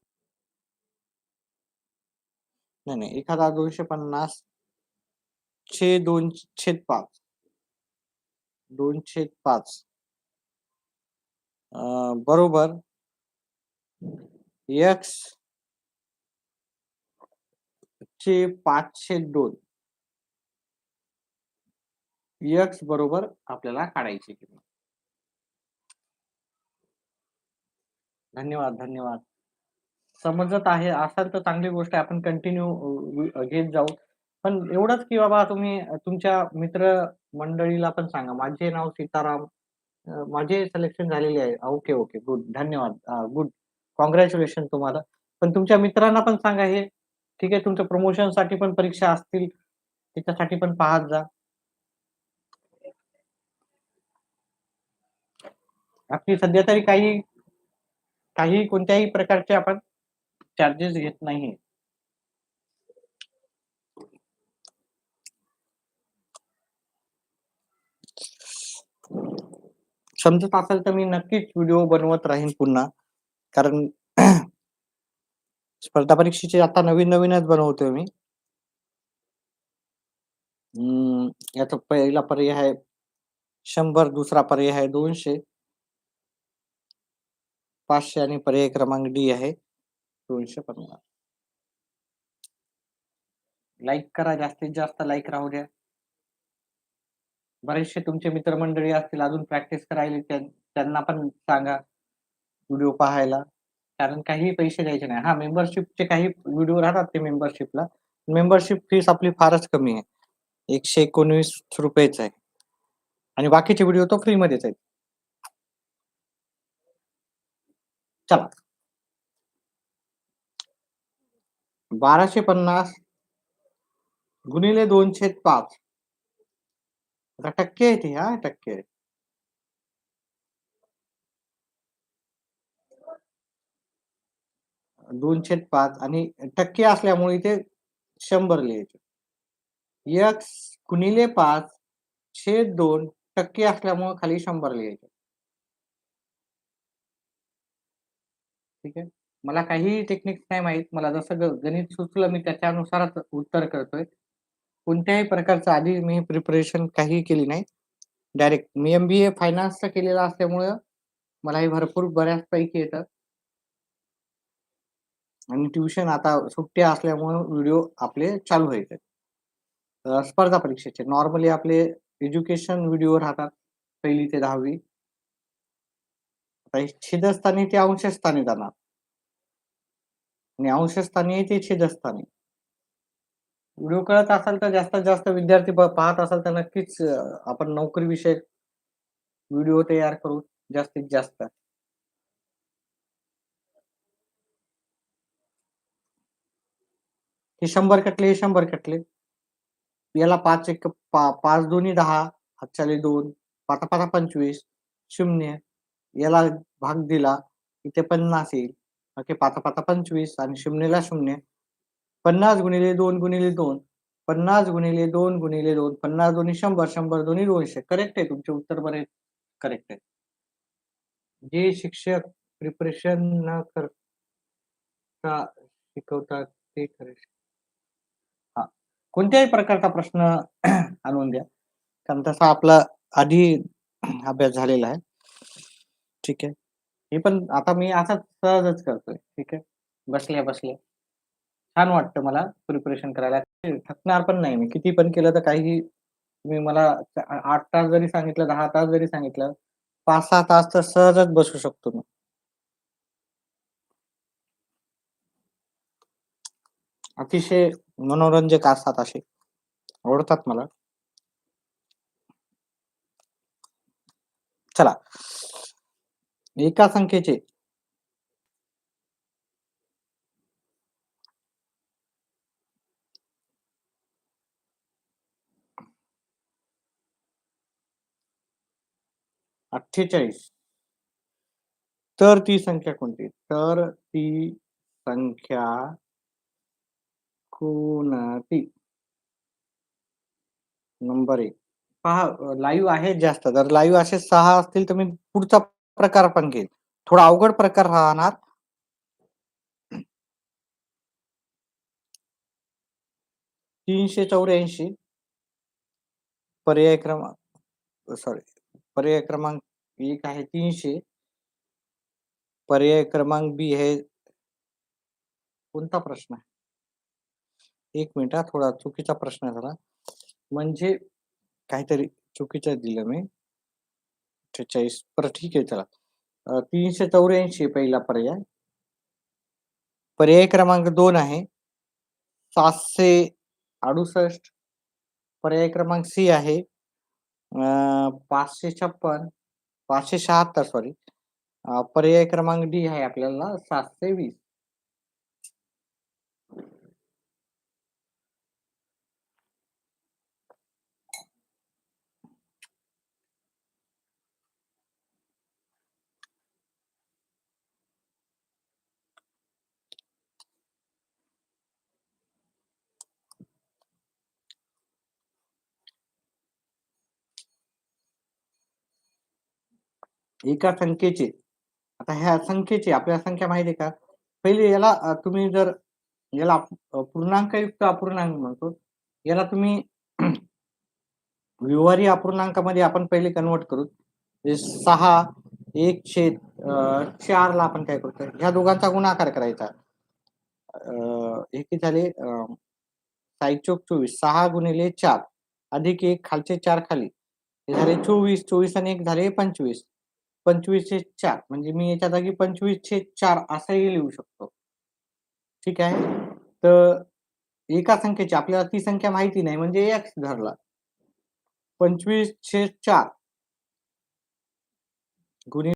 नाही 1250 चे 2/5 2/5 बरोबर x चे 5/2 x बरोबर आपल्याला काढायची किंमत. धन्यवाद धन्यवाद. समजत आहे असाल तर चांगली गोष्ट आहे. आपण कंटिन्यू घेत जाऊ. पण एवढंच की बाबा तुम्ही तुमच्या मित्र मंडळीला पण सांगा. माझे नाव सीताराम. माझे सिलेक्शन झालेले आहे. Okay, okay. गुड. धन्यवाद. गुड. काँग्रॅच्युलेशन तुम्हाला. पण तुमच्या मित्रांना पण सांगा हे. ठीक आहे. तुमच्या प्रमोशनसाठी पण परीक्षा असतील. त्याच्यासाठी पण पाहत जा. आपली सध्या तरी काही कोणत्याही प्रकारचे आपण चार्जेस घेत नाही. समजत असेल तर मी नक्कीच व्हिडिओ बनवत राहीन पुन्हा. कारण स्पर्धा परीक्षेचे आता नवीनच बनवतोय मी. याचा पहिला पर्याय आहे 100, दुसरा पर्याय आहे 200, 500 आणि पर्याय क्रमांक डी आहे 250. लाईक करा, जास्तीत जास्त लाईक राहू द्या. बरेचसे तुमचे मित्रमंडळी असतील अजून प्रॅक्टिस करायला त्यांना पण सांगा व्हिडिओ पाहायला. कारण काहीही पैसे द्यायचे नाही. हां, मेंबरशिपचे काही व्हिडिओ राहतात ते मेंबरशिपला. मेंबरशिप फीस आपली फारच कमी आहे. ₹119 आहे आणि बाकीचे व्हिडिओ तो फ्रीमध्येच आहेत. चला 1250 गुणिले 2/5 आता टक्के आहे ते हां, टक्के आहे. 2/5 आणि टक्के असल्यामुळे इथे 100 लिहायचे. x गुणिले 5 छेद 2 टक्के असल्यामुळे खाली 100 लिहायचे. ठीक आहे. मला काहीही टेक्निक्स नाही माहीत. मला जसं गणित सुचलं मी त्याच्यानुसारच उत्तर करतोय. कोणत्याही प्रकारचं आधी मी प्रिपरेशन काहीही केली नाही. डायरेक्ट मी एम-बी-ए फायनान्सचा केलेला असल्यामुळं मला हे भरपूर बऱ्याचपैकी येतं. आणि ट्युशन आता सुट्ट्या असल्यामुळं व्हिडिओ आपले चालू व्हायचे. स्पर्धा परीक्षेचे नॉर्मली आपले एज्युकेशन व्हिडिओ राहतात 1ली ते 10वी. आता हे छेदस्थानी ते अंशस्थानी जाणार आणि अंशस्थानी ते छेदस्थानी. व्हिडिओ कळत असेल तर जास्तीत जास्त विद्यार्थी पाहत असाल तर नक्कीच आपण नोकरीविषयक व्हिडिओ तयार करू जास्तीत जास्त. हे 100 कटले, हे 100 कटले. याला 5 एक 5 दोन्ही 10, हातच्याले 2, पाटा-पाटा 25, 0. याला भाग दिला, इथे 50 येईल. ओके, पाटा-पाटा 25 आणि शून्यला 0. 50 गुणिले 2 गुणिले 2, 50 गुणिले 2 गुणिले 2, 50 दोन्ही 100, 100 दोन्ही 200. करेक्ट आहे तुमचे उत्तर बरे करेक्ट आहे. जे शिक्षक प्रिपरेशन न करता शिकवतात ते खरे. हां. कोणत्याही प्रकारचा प्रश्न आणून द्या. कारण तसा आपला आधी अभ्यास झालेला आहे. ठीक आहे. हे पण आता मी असाच सहजच करतोय. ठीक आहे. बसल्या-बसल्या. छान वाटतं मला प्रिपरेशन करायला. थकणार पण नाही मी. किती पण केलं तर काहीही तुम्ही मला 8 तास जरी सांगितलं, 10 तास जरी सांगितलं, 5-6 तास तर सहजच बसू शकतो मी. अतिशय मनोरंजक असतात असे. आवडतात मला. चला. एका संख्येचे 48 तर ती संख्या कोणती? तर ती संख्या कोणती? नंबर 1. पहा लाईव्ह आहेत जास्त. जर लाईव्ह असे 6 असतील तर मी पुढचा प्रकार पण घेईल. थोडा अवघड प्रकार राहणार. 384 पर्याय क्रमांक सॉरी पर्याय क्रमांक 1 आहे 300. पर्याय क्रमांक बी आहे कोणता प्रश्न आहे? 1 मिनिट हां, थोडा चुकीचा प्रश्न झाला. म्हणजे काहीतरी चुकीचं दिलं मी. 48 बरं ठीक आहे चला. 384 पहिला पर्याय. पर्याय क्रमांक 2 आहे 768. पर्याय क्रमांक सी आहे 556 576 सॉरी. पर्याय क्रमांक डी आहे आपल्याला 720. एका संख्येचे आता ह्या संख्येची आपल्याला संख्या माहिती आहे का? पहिले याला तुम्ही जर याला पूर्णांकयुक्त अपूर्णांक म्हणतो. याला तुम्ही व्यवहारी अपूर्णांकामध्ये आपण पहिले कन्व्हर्ट करू. म्हणजे 6 1/4 ला आपण काय करतो, ह्या दोघांचा गुणाकार करायचा. हे किती झाले 6 चोक 24, 6 गुणिले 4 अधिक 1 खालचे 4 खाली. हे झाले 24, 24 आणि 1 झाले 25. 25/4 म्हणजे मी याच्या जागी 25/4 असंही लिहू शकतो. ठीक आहे. तर एका संख्येची आपल्याला ती संख्या माहिती नाही म्हणजे x धरला. 25/4 गुणिले